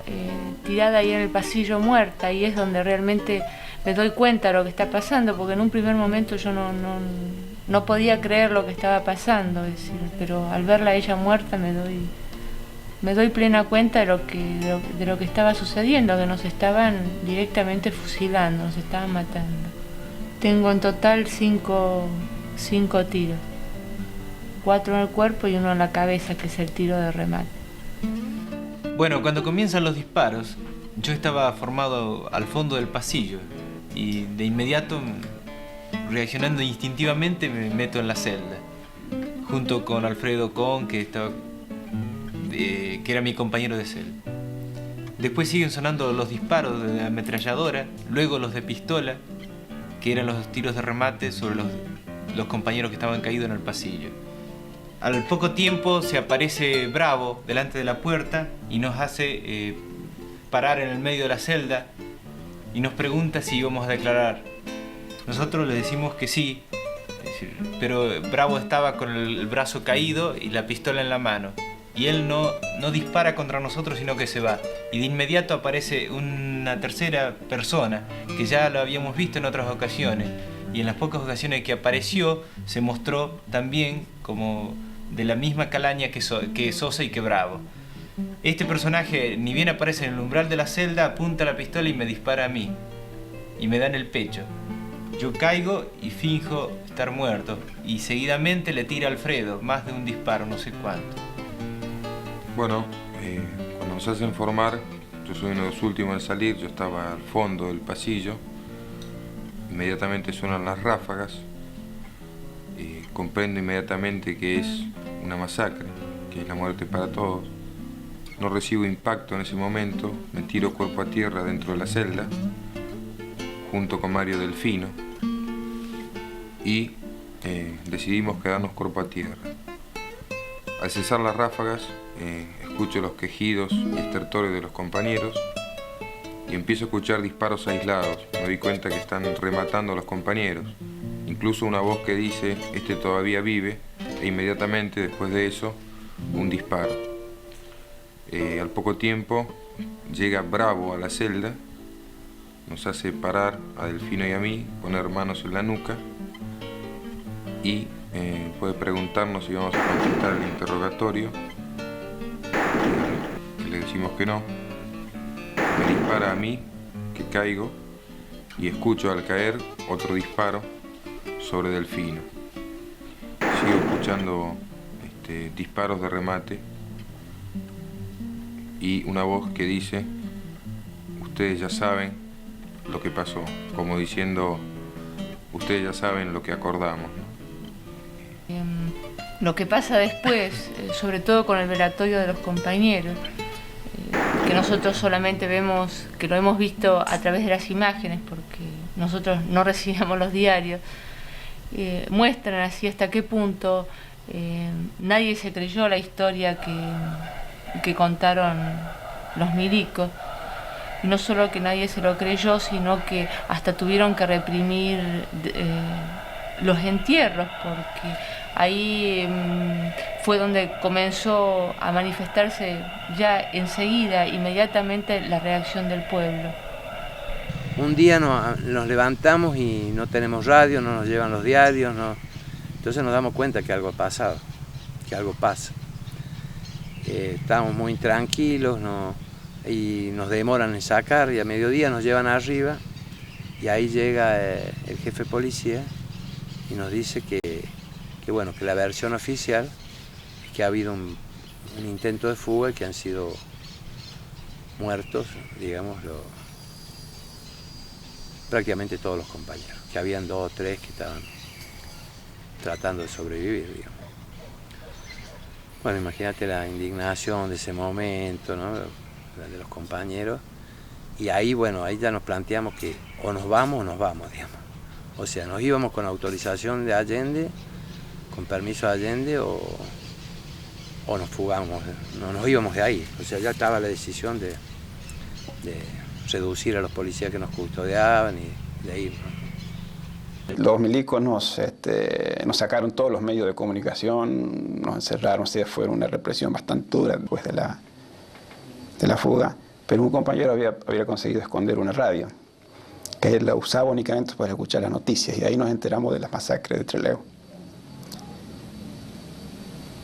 tirada ahí en el pasillo muerta, y es donde realmente me doy cuenta de lo que está pasando, porque en un primer momento yo no podía creer lo que estaba pasando, es decir, pero al verla a ella muerta me doy plena cuenta de lo que estaba sucediendo, que nos estaban directamente fusilando, nos estaban matando. Tengo en total 5 tiros, 4 en el cuerpo y 1 en la cabeza, que es el tiro de remate. Bueno, cuando comienzan los disparos, yo estaba formado al fondo del pasillo y de inmediato, reaccionando instintivamente, me meto en la celda, junto con Alfredo Con, que era mi compañero de celda. Después siguen sonando los disparos de ametralladora, luego los de pistola, que eran los tiros de remate sobre los compañeros que estaban caídos en el pasillo. Al poco tiempo se aparece Bravo delante de la puerta y nos hace parar en el medio de la celda y nos pregunta si íbamos a declarar. Nosotros le decimos que sí, pero Bravo estaba con el brazo caído y la pistola en la mano. Y él no dispara contra nosotros, sino que se va. Y de inmediato aparece una tercera persona, que ya lo habíamos visto en otras ocasiones. Y en las pocas ocasiones que apareció, se mostró también como de la misma calaña que Sosa y que Bravo. Este personaje, ni bien aparece en el umbral de la celda, apunta la pistola y me dispara a mí. Y me da en el pecho. Yo caigo y finjo estar muerto. Y seguidamente le tira a Alfredo, más de un disparo, no sé cuánto. Bueno, cuando nos hacen formar, yo soy uno de los últimos en salir, yo estaba al fondo del pasillo. Inmediatamente suenan las ráfagas. Comprendo inmediatamente que es una masacre, que es la muerte para todos. No recibo impacto en ese momento, me tiro cuerpo a tierra dentro de la celda, junto con Mario Delfino, y decidimos quedarnos cuerpo a tierra. Al cesar las ráfagas, escucho los quejidos y estertores de los compañeros y empiezo a escuchar disparos aislados. Me doy cuenta que están rematando a los compañeros. Incluso una voz que dice: este todavía vive, e inmediatamente después de eso, un disparo. Al poco tiempo llega Bravo a la celda, nos hace parar a Delfino y a mí, poner manos en la nuca y puede preguntarnos si vamos a contestar el interrogatorio. Le decimos que no. Me dispara a mí, que caigo, y escucho al caer otro disparo sobre Delfino. Sigo escuchando disparos de remate y una voz que dice: ustedes ya saben lo que pasó, como diciendo: ustedes ya saben lo que acordamos, ¿no? Lo que pasa después, sobre todo con el velatorio de los compañeros, que nosotros solamente vemos, que lo hemos visto a través de las imágenes, porque nosotros no recibíamos los diarios, muestran así hasta qué punto nadie se creyó la historia que contaron los milicos. Y no solo que nadie se lo creyó, sino que hasta tuvieron que reprimir los entierros, porque ahí fue donde comenzó a manifestarse ya enseguida, inmediatamente, la reacción del pueblo. Un día nos levantamos y no tenemos radio, no nos llevan los diarios, entonces nos damos cuenta que algo ha pasado, que algo pasa. Estamos muy tranquilos y nos demoran en sacar, y a mediodía nos llevan arriba y ahí llega el jefe de policía y nos dice que la versión oficial es que ha habido un intento de fuga y que han sido muertos, digámoslo, prácticamente todos los compañeros, que habían 2 o 3 que estaban tratando de sobrevivir, digamos. Bueno, imagínate la indignación de ese momento, ¿no?, de los compañeros, y ahí, bueno, ahí ya nos planteamos que o nos vamos, digamos. O sea, nos íbamos con autorización de Allende, con permiso de Allende, o nos fugamos, no nos íbamos de ahí. O sea, ya estaba la decisión de reducir a los policías que nos custodiaban y de ir, ¿no? Los milicos nos sacaron todos los medios de comunicación, nos encerraron, fue una represión bastante dura después de la fuga, pero un compañero había conseguido esconder una radio, que él la usaba únicamente para escuchar las noticias, y ahí nos enteramos de la masacre de Trelew,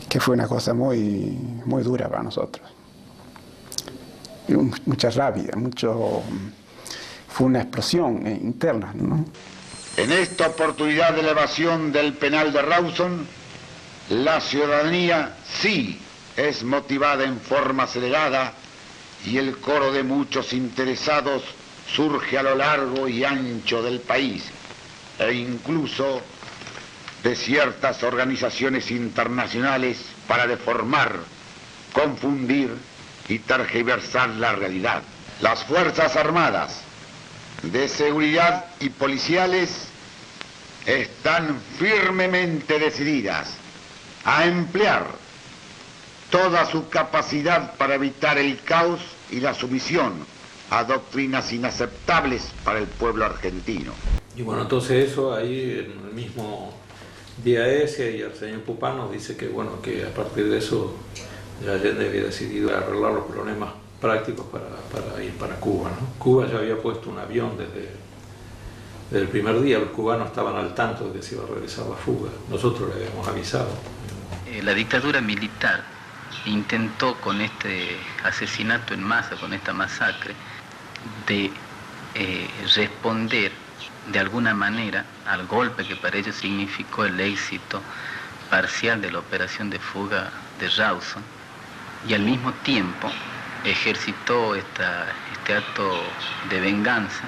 que fue una cosa muy, muy dura para nosotros. Y mucha rabia, fue una explosión interna, ¿no? En esta oportunidad de elevación del penal de Rawson, la ciudadanía sí es motivada en forma acelerada y el coro de muchos interesados surge a lo largo y ancho del país e incluso de ciertas organizaciones internacionales para deformar, confundir y tergiversar la realidad. Las Fuerzas Armadas, de seguridad y policiales están firmemente decididas a emplear toda su capacidad para evitar el caos y la sumisión a doctrinas inaceptables para el pueblo argentino. Y bueno, entonces eso ahí en el mismo día ese, y el señor Pupán nos dice que bueno, que a partir de eso ya Allende había decidido arreglar los problemas prácticos para ir para Cuba, ¿no? Cuba ya había puesto un avión desde el primer día, los cubanos estaban al tanto de que se iba a realizar la fuga, nosotros le habíamos avisado. La dictadura militar intentó con este asesinato en masa, con esta masacre, de responder de alguna manera al golpe que para ellos significó el éxito parcial de la operación de fuga de Rawson, y al mismo tiempo ejercitó este acto de venganza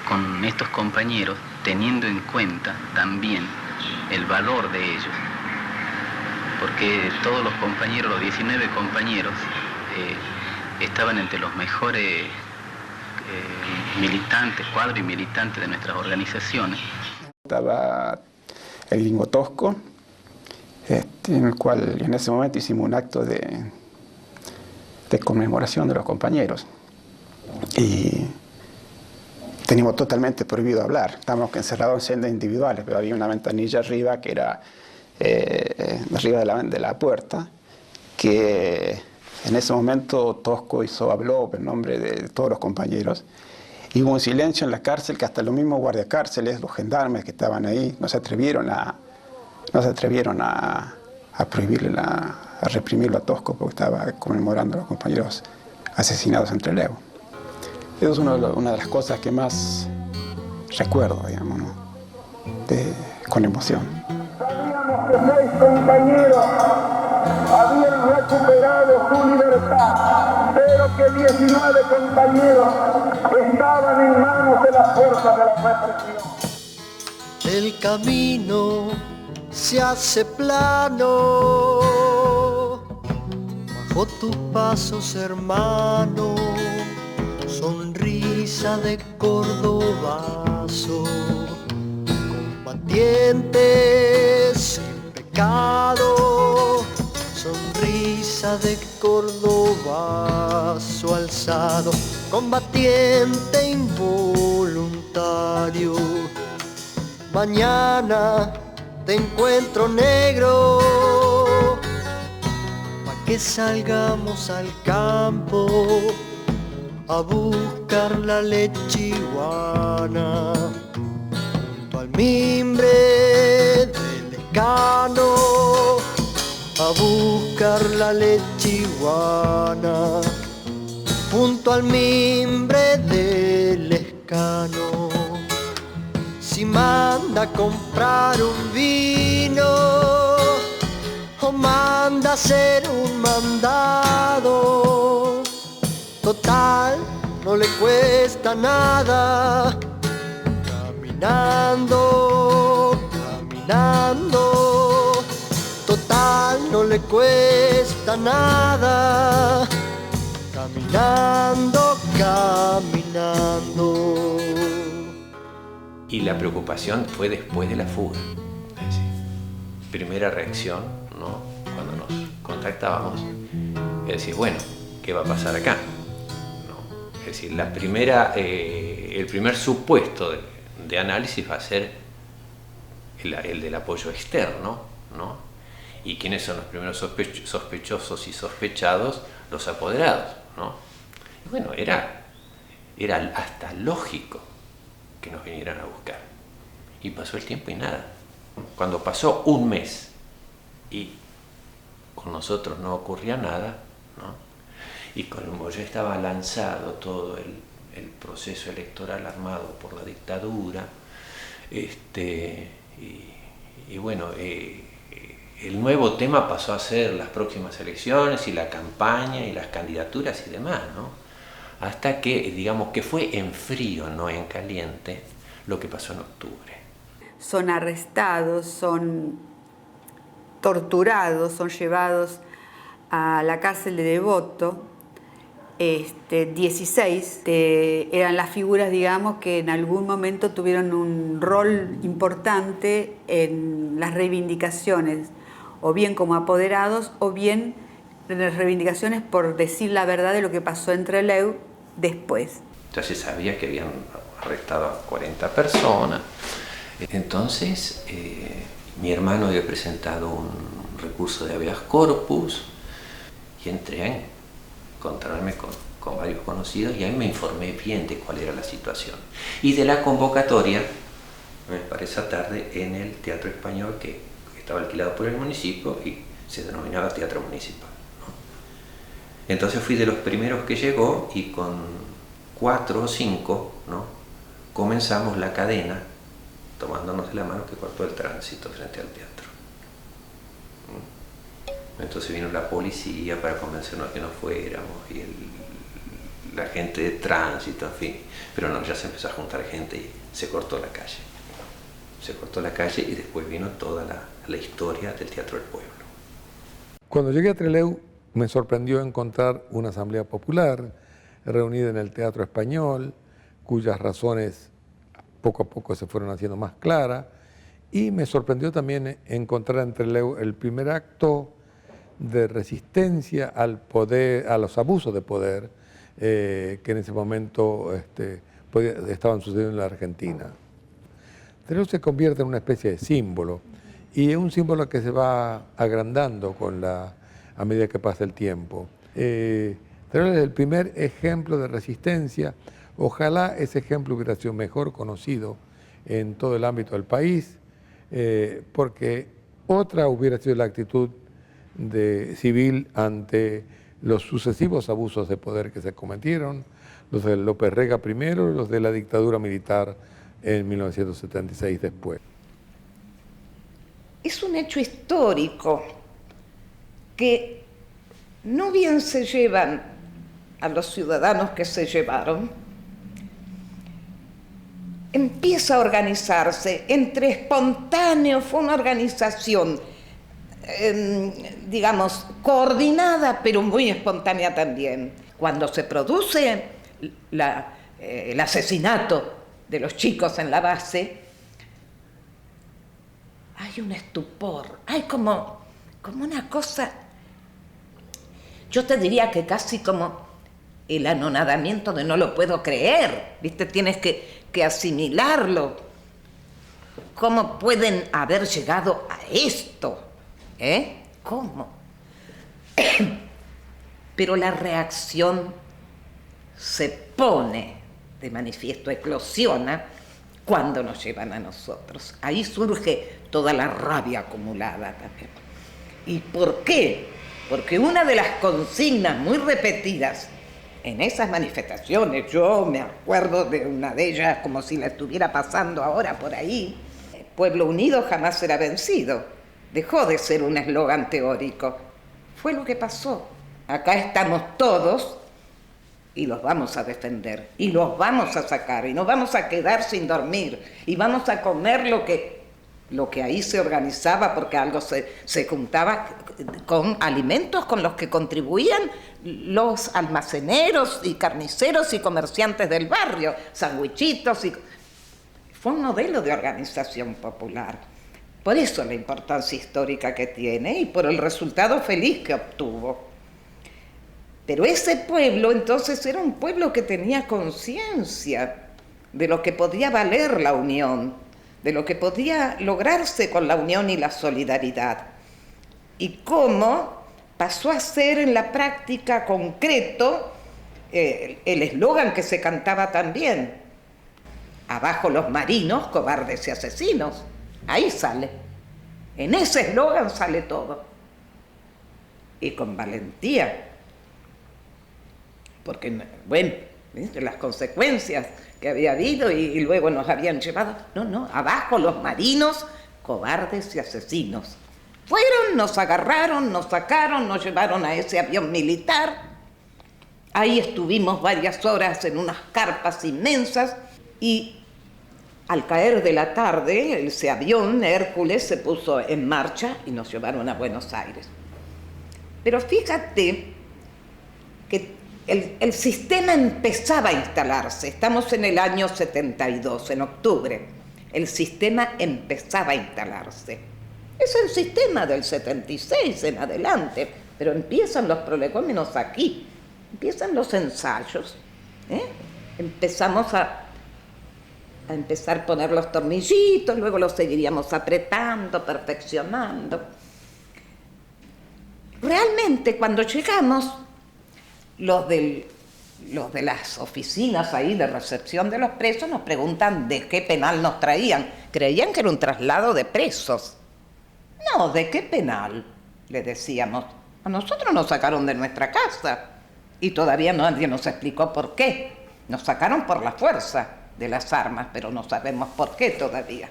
con estos compañeros, teniendo en cuenta también el valor de ellos, porque todos los compañeros, los 19 compañeros, estaban entre los mejores militantes, cuadros y militantes de nuestras organizaciones. Estaba el Gringo Tosco, en el cual en ese momento hicimos un acto de conmemoración de los compañeros, y teníamos totalmente prohibido hablar. Estábamos encerrados en celdas individuales, pero había una ventanilla arriba que era arriba de la puerta, que en ese momento Tosco habló en nombre de todos los compañeros, y hubo un silencio en la cárcel que hasta los mismos guardiacárceles, los gendarmes que estaban ahí, no se atrevieron a prohibirle, a reprimirlo a Tosco, porque estaba conmemorando a los compañeros asesinados en Trelew. Eso es una de las cosas que más recuerdo, digamos, ¿no? Con emoción. Sabíamos que 6 compañeros habían recuperado su libertad, pero que 19 compañeros estaban en manos de las fuerzas de la represión. El camino se hace plano bajo tus pasos, hermano. Sonrisa de cordobazo, combatientes sin pecado. Sonrisa de cordobazo alzado, combatiente involuntario. Mañana te encuentro negro, pa' que salgamos al campo a buscar la lechiguana junto al mimbre del escano, a buscar la lechiguana junto al mimbre del escano. Si manda a comprar un vino o manda a hacer un mandado, total, no le cuesta nada. Caminando, caminando, total, no le cuesta nada. Caminando, caminando. Y la preocupación fue después de la fuga. Es decir, primera reacción, ¿no? Cuando nos contactábamos, es decir, bueno, ¿qué va a pasar acá? ¿No? Es decir, el primer supuesto de análisis va a ser el del apoyo externo, ¿no? ¿Y quiénes son los primeros sospechosos y sospechados? Los apoderados, ¿no? Y bueno, era hasta lógico que nos vinieran a buscar. Y pasó el tiempo y nada. Cuando pasó un mes y con nosotros no ocurría nada, ¿no? Y como ya estaba lanzado todo el proceso electoral armado por la dictadura, y bueno, el nuevo tema pasó a ser las próximas elecciones y la campaña y las candidaturas y demás, ¿no? Hasta que, digamos, que fue en frío, no en caliente, lo que pasó en octubre. Son arrestados, son torturados, son llevados a la cárcel de Devoto. 16 eran las figuras, digamos, que en algún momento tuvieron un rol importante en las reivindicaciones, o bien como apoderados, o bien en las reivindicaciones por decir la verdad de lo que pasó en Trelew después. Ya se sabía que habían arrestado a 40 personas. Entonces, mi hermano había presentado un recurso de habeas corpus y entré a encontrarme con varios conocidos y ahí me informé bien de cuál era la situación. Y de la convocatoria para esa tarde en el Teatro Español, que estaba alquilado por el municipio y se denominaba Teatro Municipal, ¿no? Entonces fui de los primeros que llegó y con 4 o 5, ¿no? Comenzamos la cadena tomándonos de la mano que cortó el tránsito frente al teatro. Entonces vino la policía para convencernos que no fuéramos y la gente de tránsito, en fin. Pero no, ya se empezó a juntar gente y se cortó la calle. Se cortó la calle y después vino toda la historia del Teatro del Pueblo. Cuando llegué a Trelew me sorprendió encontrar una asamblea popular reunida en el Teatro Español, cuyas razones poco a poco se fueron haciendo más claras, y me sorprendió también encontrar en Trelew el primer acto de resistencia al poder, a los abusos de poder que en ese momento estaban sucediendo en la Argentina. Trelew se convierte en una especie de símbolo, y es un símbolo que se va agrandando a medida que pasa el tiempo. Trelew es el primer ejemplo de resistencia. Ojalá ese ejemplo hubiera sido mejor conocido en todo el ámbito del país, porque otra hubiera sido la actitud civil ante los sucesivos abusos de poder que se cometieron, los de López Rega primero, los de la dictadura militar en 1976 después. Es un hecho histórico que no bien se llevan a los ciudadanos que se llevaron, empieza a organizarse, entre espontáneo, fue una organización, digamos, coordinada, pero muy espontánea también. Cuando se produce el asesinato de los chicos en la base, hay un estupor, hay como una cosa, yo te diría que casi como el anonadamiento de no lo puedo creer, ¿viste? Tienes que asimilarlo. ¿Cómo pueden haber llegado a esto? ¿Cómo? Pero la reacción se pone de manifiesto, eclosiona cuando nos llevan a nosotros. Ahí surge toda la rabia acumulada también. ¿Y por qué? Porque una de las consignas muy repetidas en esas manifestaciones, yo me acuerdo de una de ellas como si la estuviera pasando ahora por ahí, Pueblo unido jamás será vencido. Dejó de ser un eslogan teórico. Fue lo que pasó. Acá estamos todos y los vamos a defender, y los vamos a sacar, y nos vamos a quedar sin dormir, y vamos a comer lo que ahí se organizaba, porque algo se juntaba con alimentos con los que contribuían los almaceneros y carniceros y comerciantes del barrio, sandwichitos, y fue un modelo de organización popular. Por eso la importancia histórica que tiene y por el resultado feliz que obtuvo. Pero ese pueblo entonces era un pueblo que tenía conciencia de lo que podía valer la unión, de lo que podía lograrse con la unión y la solidaridad, y cómo pasó a ser en la práctica concreto el eslogan que se cantaba también: abajo los marinos, cobardes y asesinos. Ahí sale, en ese eslogan sale todo, y con valentía, porque, bueno, ¿viste? Las consecuencias que había habido y luego nos habían llevado. No, abajo los marinos, cobardes y asesinos. Fueron, nos agarraron, nos sacaron, nos llevaron a ese avión militar. Ahí estuvimos varias horas en unas carpas inmensas y al caer de la tarde ese avión Hércules se puso en marcha y nos llevaron a Buenos Aires. Pero fíjate que el sistema empezaba a instalarse. Estamos en el año 72, en octubre. El sistema empezaba a instalarse. Es el sistema del 76 en adelante, pero empiezan los prolegómenos aquí, empiezan los ensayos. Empezamos a empezar a poner los tornillitos, luego los seguiríamos apretando, perfeccionando. Realmente cuando llegamos, los de las oficinas ahí de recepción de los presos nos preguntan de qué penal nos traían. Creían que era un traslado de presos. No, ¿de qué penal? Le decíamos. A nosotros nos sacaron de nuestra casa y todavía nadie nos explicó por qué. Nos sacaron por la fuerza de las armas, pero no sabemos por qué todavía.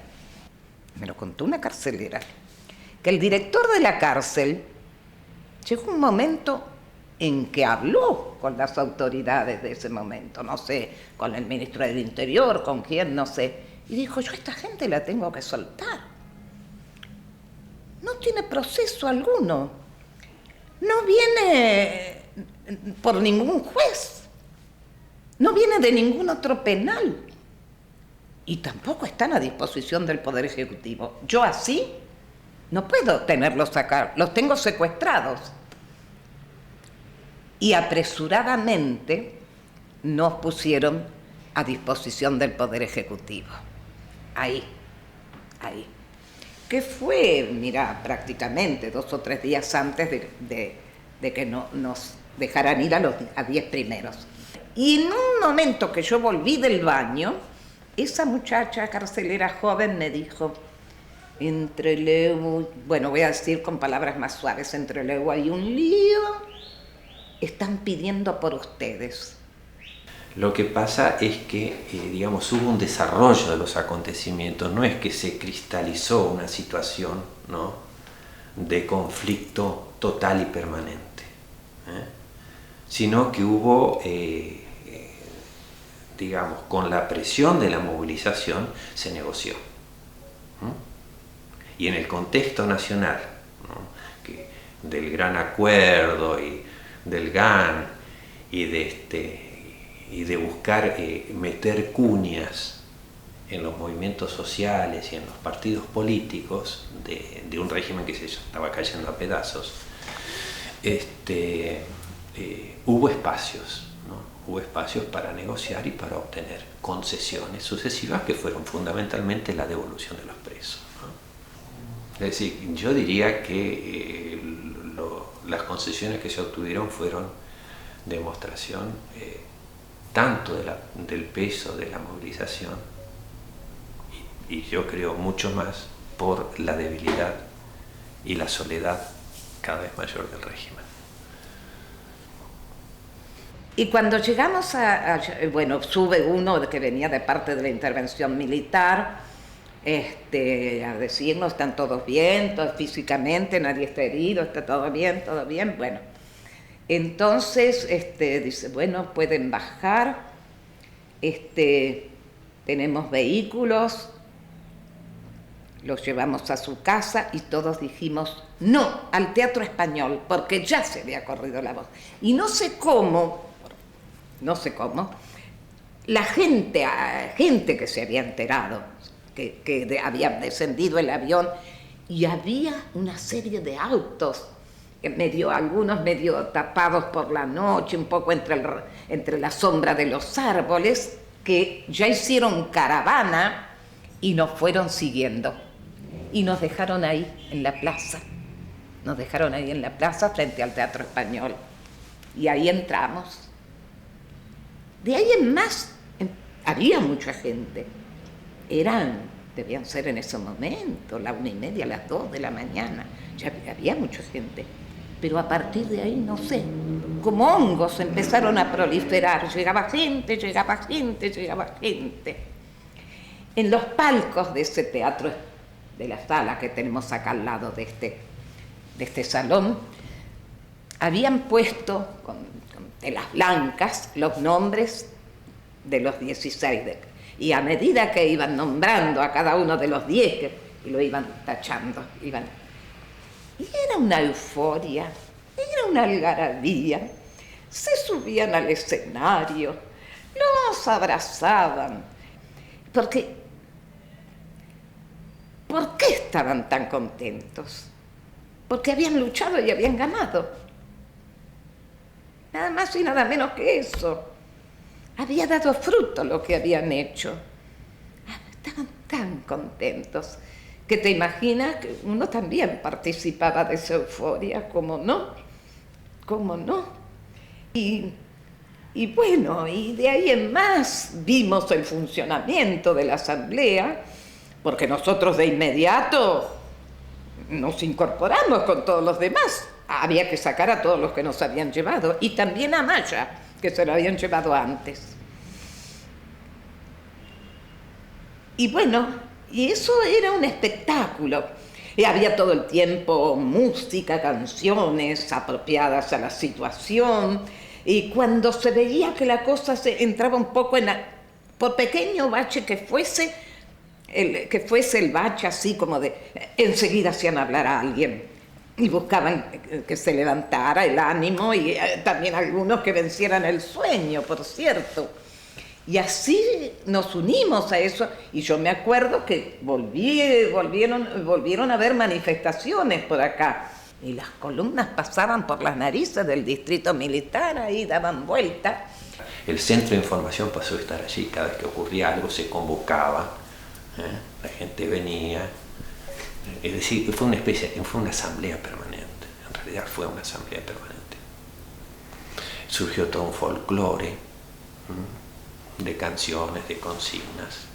Me lo contó una carcelera, que el director de la cárcel llegó un momento en que habló con las autoridades de ese momento, no sé, con el ministro del Interior, con quién, no sé, y dijo: yo a esta gente la tengo que soltar. No tiene proceso alguno, no viene por ningún juez, no viene de ningún otro penal y tampoco están a disposición del Poder Ejecutivo. Yo así no puedo tenerlos acá, los tengo secuestrados. Y apresuradamente nos pusieron a disposición del Poder Ejecutivo. Ahí. Que fue, mira, prácticamente 2 o 3 días antes de que nos dejaran ir a 10 primeros. Y en un momento que yo volví del baño, esa muchacha carcelera joven me dijo: entre Leu, bueno, voy a decir con palabras más suaves, entre Leu hay un lío. Están pidiendo por ustedes. Lo que pasa es que, digamos, hubo un desarrollo de los acontecimientos. No es que se cristalizó una situación, ¿no?, de conflicto total y permanente, sino que hubo digamos, con la presión de la movilización, se negoció. Y en el contexto nacional, del gran acuerdo y del GAN y de buscar meter cuñas en los movimientos sociales y en los partidos políticos de un régimen que se estaba cayendo a pedazos, hubo espacios, ¿no? Hubo espacios para negociar y para obtener concesiones sucesivas que fueron fundamentalmente la devolución de los presos, ¿no? Es decir, yo diría que las concesiones que se obtuvieron fueron demostración tanto del peso de la movilización y yo creo mucho más por la debilidad y la soledad cada vez mayor del régimen. Y cuando llegamos bueno, sube uno que venía de parte de la intervención militar, a decirnos, están todos bien, todos físicamente, nadie está herido, está todo bien, bueno. Entonces, dice, bueno, pueden bajar, tenemos vehículos, los llevamos a su casa y todos dijimos, no, al Teatro Español, porque ya se había corrido la voz. Y no sé cómo, la gente que se había enterado, que había descendido el avión, y había una serie de autos, algunos medio tapados por la noche, un poco entre la sombra de los árboles, que ya hicieron caravana y nos fueron siguiendo. Y nos dejaron ahí en la plaza. Nos dejaron ahí en la plaza frente al Teatro Español. Y ahí entramos. De ahí en más, había mucha gente. Debían ser en ese momento, 1:30, las 2 de la mañana. Ya había mucha gente. Pero a partir de ahí, no sé, como hongos empezaron a proliferar. Llegaba gente. En los palcos de ese teatro, de la sala que tenemos acá al lado de este salón, habían puesto con telas blancas los nombres de los 16 y a medida que iban nombrando a cada uno de los 10 y lo iban tachando, y era una euforia, era una algarabía, se subían al escenario, los abrazaban, ¿por qué estaban tan contentos? Porque habían luchado y habían ganado. Nada más y nada menos que eso. Había dado fruto lo que habían hecho. Estaban tan contentos que te imaginas que uno también participaba de esa euforia, ¿cómo no? Y bueno, y de ahí en más vimos el funcionamiento de la asamblea, porque nosotros de inmediato nos incorporamos con todos los demás. Había que sacar a todos los que nos habían llevado, y también a Maya, que se lo habían llevado antes. Y bueno, y eso era un espectáculo. Y había todo el tiempo música, canciones apropiadas a la situación, y cuando se veía que la cosa se entraba un poco por pequeño bache que fuese el bache así como enseguida hacían hablar a alguien y buscaban que se levantara el ánimo y también algunos que vencieran el sueño, por cierto. Y así nos unimos a eso, y yo me acuerdo que volvieron a haber manifestaciones por acá, y las columnas pasaban por las narices del distrito militar, ahí daban vuelta. El centro de información pasó a estar allí, cada vez que ocurría algo se convocaba, la gente venía, es decir, fue una asamblea permanente, en realidad fue una asamblea permanente. Surgió todo un folclore, de canciones, de consignas.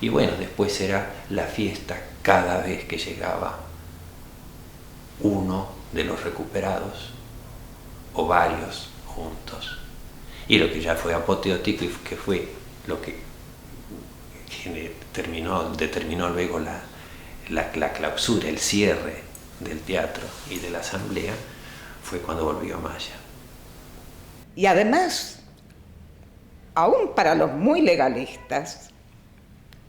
Y bueno, después era la fiesta cada vez que llegaba uno de los recuperados o varios juntos. Y lo que ya fue apoteótico y que fue lo que determinó luego la clausura, el cierre del teatro y de la asamblea, fue cuando volvió Maya. Y además, aún para los muy legalistas,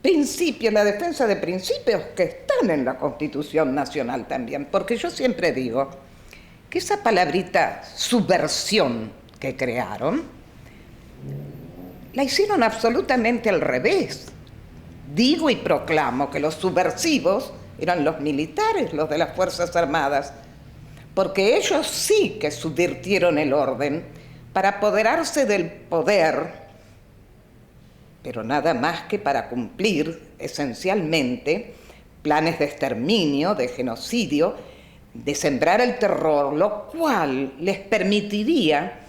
principios, la defensa de principios que están en la Constitución Nacional también, porque yo siempre digo que esa palabrita subversión que crearon, la hicieron absolutamente al revés. Digo y proclamo que los subversivos eran los militares, los de las Fuerzas Armadas, porque ellos sí que subvirtieron el orden para apoderarse del poder, pero nada más que para cumplir esencialmente planes de exterminio, de genocidio, de sembrar el terror, lo cual les permitiría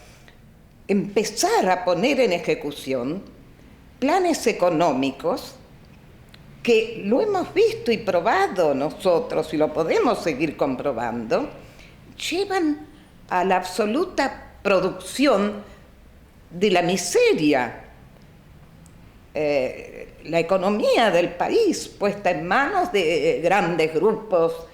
empezar a poner en ejecución planes económicos que lo hemos visto y probado nosotros, y lo podemos seguir comprobando, llevan a la absoluta producción de la miseria. La economía del país puesta en manos de grandes grupos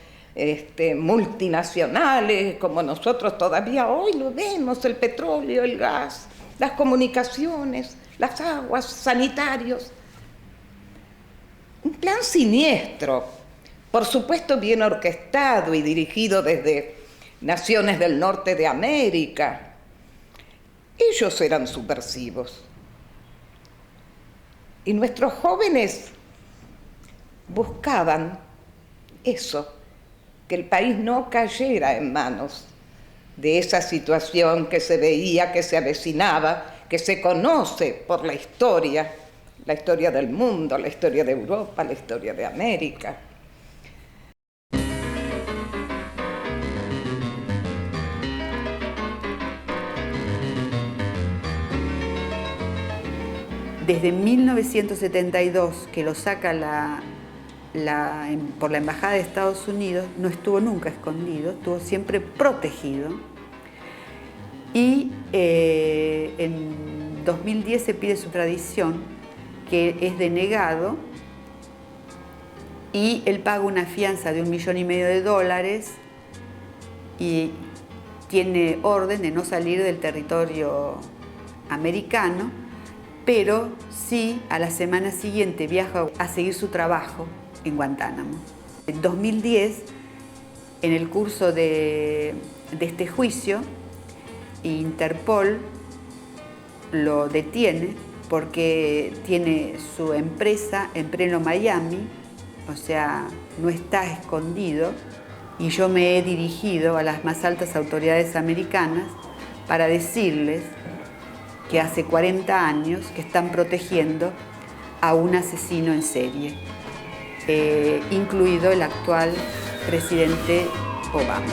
multinacionales, como nosotros todavía hoy lo vemos, el petróleo, el gas, las comunicaciones, las aguas, sanitarios. Un plan siniestro, por supuesto bien orquestado y dirigido desde naciones del norte de América. Ellos eran subversivos. Y nuestros jóvenes buscaban eso, que el país no cayera en manos de esa situación que se veía, que se avecinaba, que se conoce por la historia del mundo, la historia de Europa, la historia de América. Desde 1972, que lo saca por la Embajada de Estados Unidos, no estuvo nunca escondido, estuvo siempre protegido. Y en 2010 se pide su extradición, que es denegado, y él paga una fianza de $1,5 millones y tiene orden de no salir del territorio americano, pero sí a la semana siguiente viaja a seguir su trabajo en Guantánamo. En 2010, en el curso de este juicio, Interpol lo detiene porque tiene su empresa en pleno Miami, o sea, no está escondido, y yo me he dirigido a las más altas autoridades americanas para decirles que hace 40 años que están protegiendo a un asesino en serie, incluido el actual presidente Obama.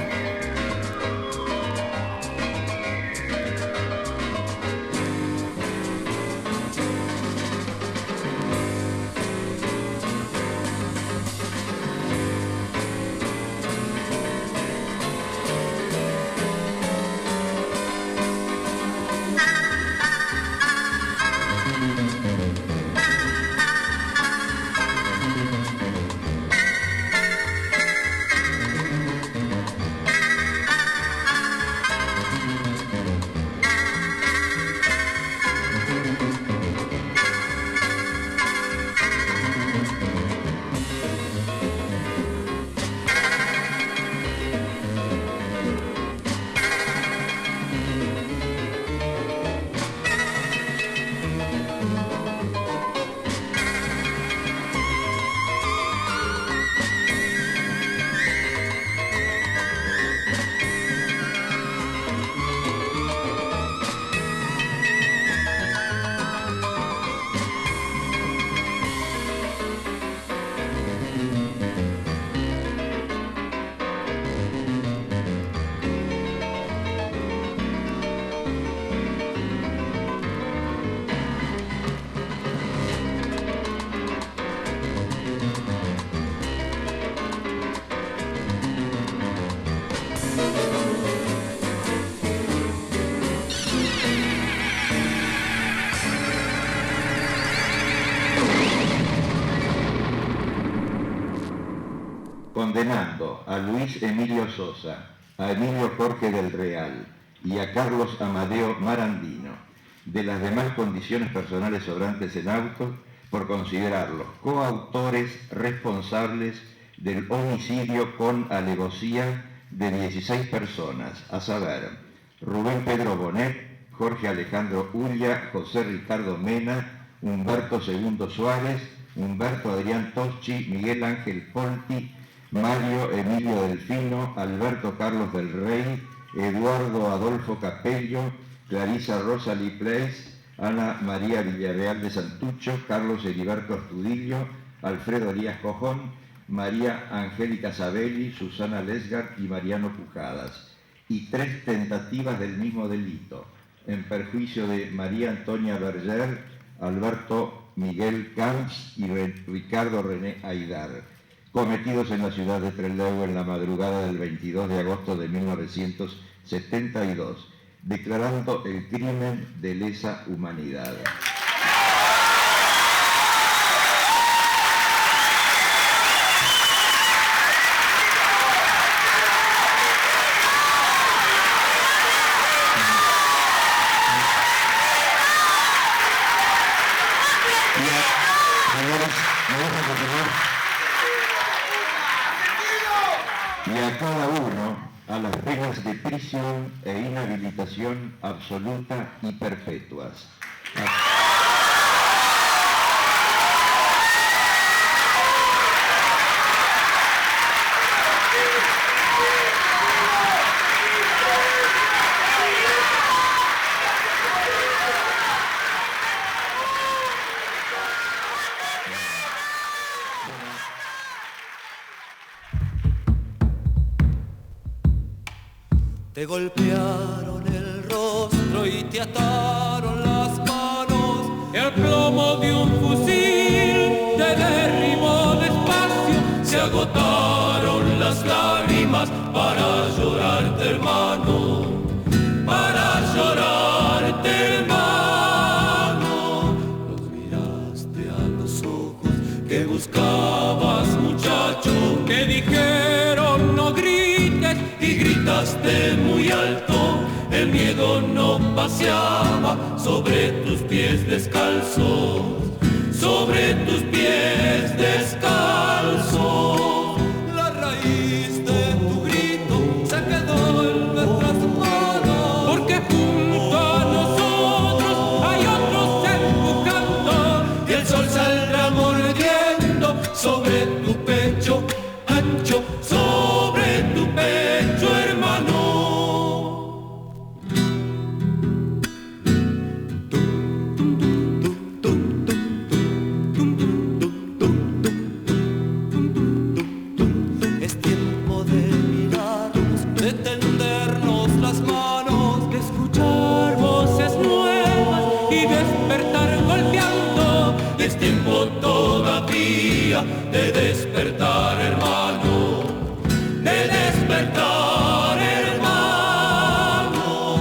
Condenando a Luis Emilio Sosa, a Emilio Jorge del Real y a Carlos Amadeo Marandino de las demás condiciones personales sobrantes en autos por considerarlos coautores responsables del homicidio con alevosía de 16 personas, a saber, Rubén Pedro Bonet, Jorge Alejandro Ulla, José Ricardo Mena, Humberto II Suárez, Humberto Adrián Toschi, Miguel Ángel Polti, Mario Emilio Delfino, Alberto Carlos del Rey, Eduardo Adolfo Capello, Clarisa Rosalie Place, Ana María Villarreal de Santucho, Carlos Heriberto Astudillo, Alfredo Elías Cojón, María Angélica Sabelli, Susana Lesgar y Mariano Pujadas, y 3 tentativas del mismo delito, en perjuicio de María Antonia Berger, Alberto Miguel Camps y Ricardo René Aidar, cometidos en la ciudad de Trelew en la madrugada del 22 de agosto de 1972, declarando el crimen de lesa humanidad. Y a cada uno a las penas de prisión e inhabilitación absoluta y perpetuas. Te golpearon el rostro y te ataron las manos. El plomo de un fusil te derribó despacio. Se agotaron las lágrimas para llorarte, hermano. Para llorarte, hermano. Los miraste a los ojos que buscabas, muchacho. Te dijeron no grites y gritaste muy alto. El miedo no paseaba sobre tus pies descalzos, sobre tus pies descalzos. La raíz de tu grito se quedó en nuestras manos, porque junto a nosotros hay otros empujando, y el sol saldrá mordiendo sobre tu pecho ancho, sobre tu pecho, hermano. Es tiempo de mirarnos, de tendernos las manos, de escuchar voces nuevas y despertar golpeando. Y es tiempo todavía de despertar, hermano, de despertar, hermano.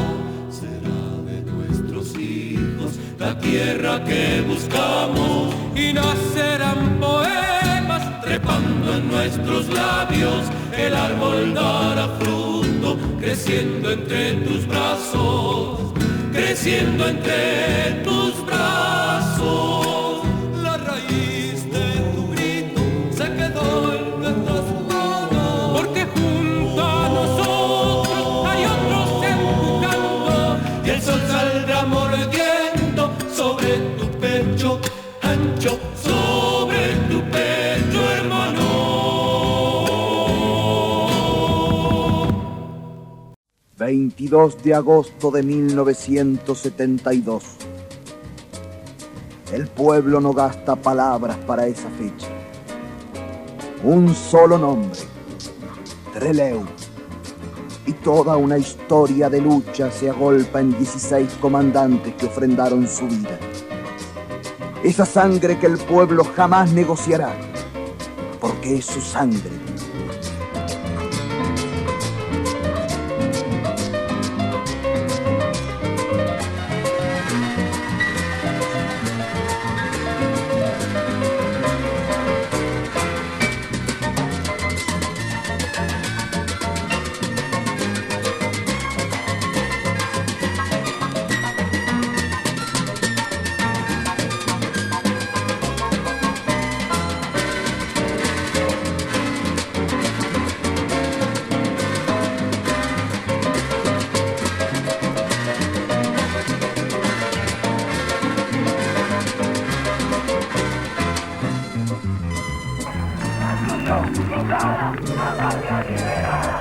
Será de nuestros hijos la tierra que buscamos, y nacerán poemas trepando en nuestros labios. El árbol dará fruto creciendo entre tus brazos, creciendo entre tus brazos. La raíz de tu grito se quedó en nuestras manos, porque junto a nosotros hay otros empujando, y el sol saldrá mordiendo sobre tu pecho ancho, sobre tu pecho, hermano. 22 de agosto de 1972. El pueblo no gasta palabras para esa fecha. Un solo nombre, Trelew, y toda una historia de lucha se agolpa en 16 comandantes que ofrendaron su vida. Esa sangre que el pueblo jamás negociará, porque es su sangre. la patria liberada,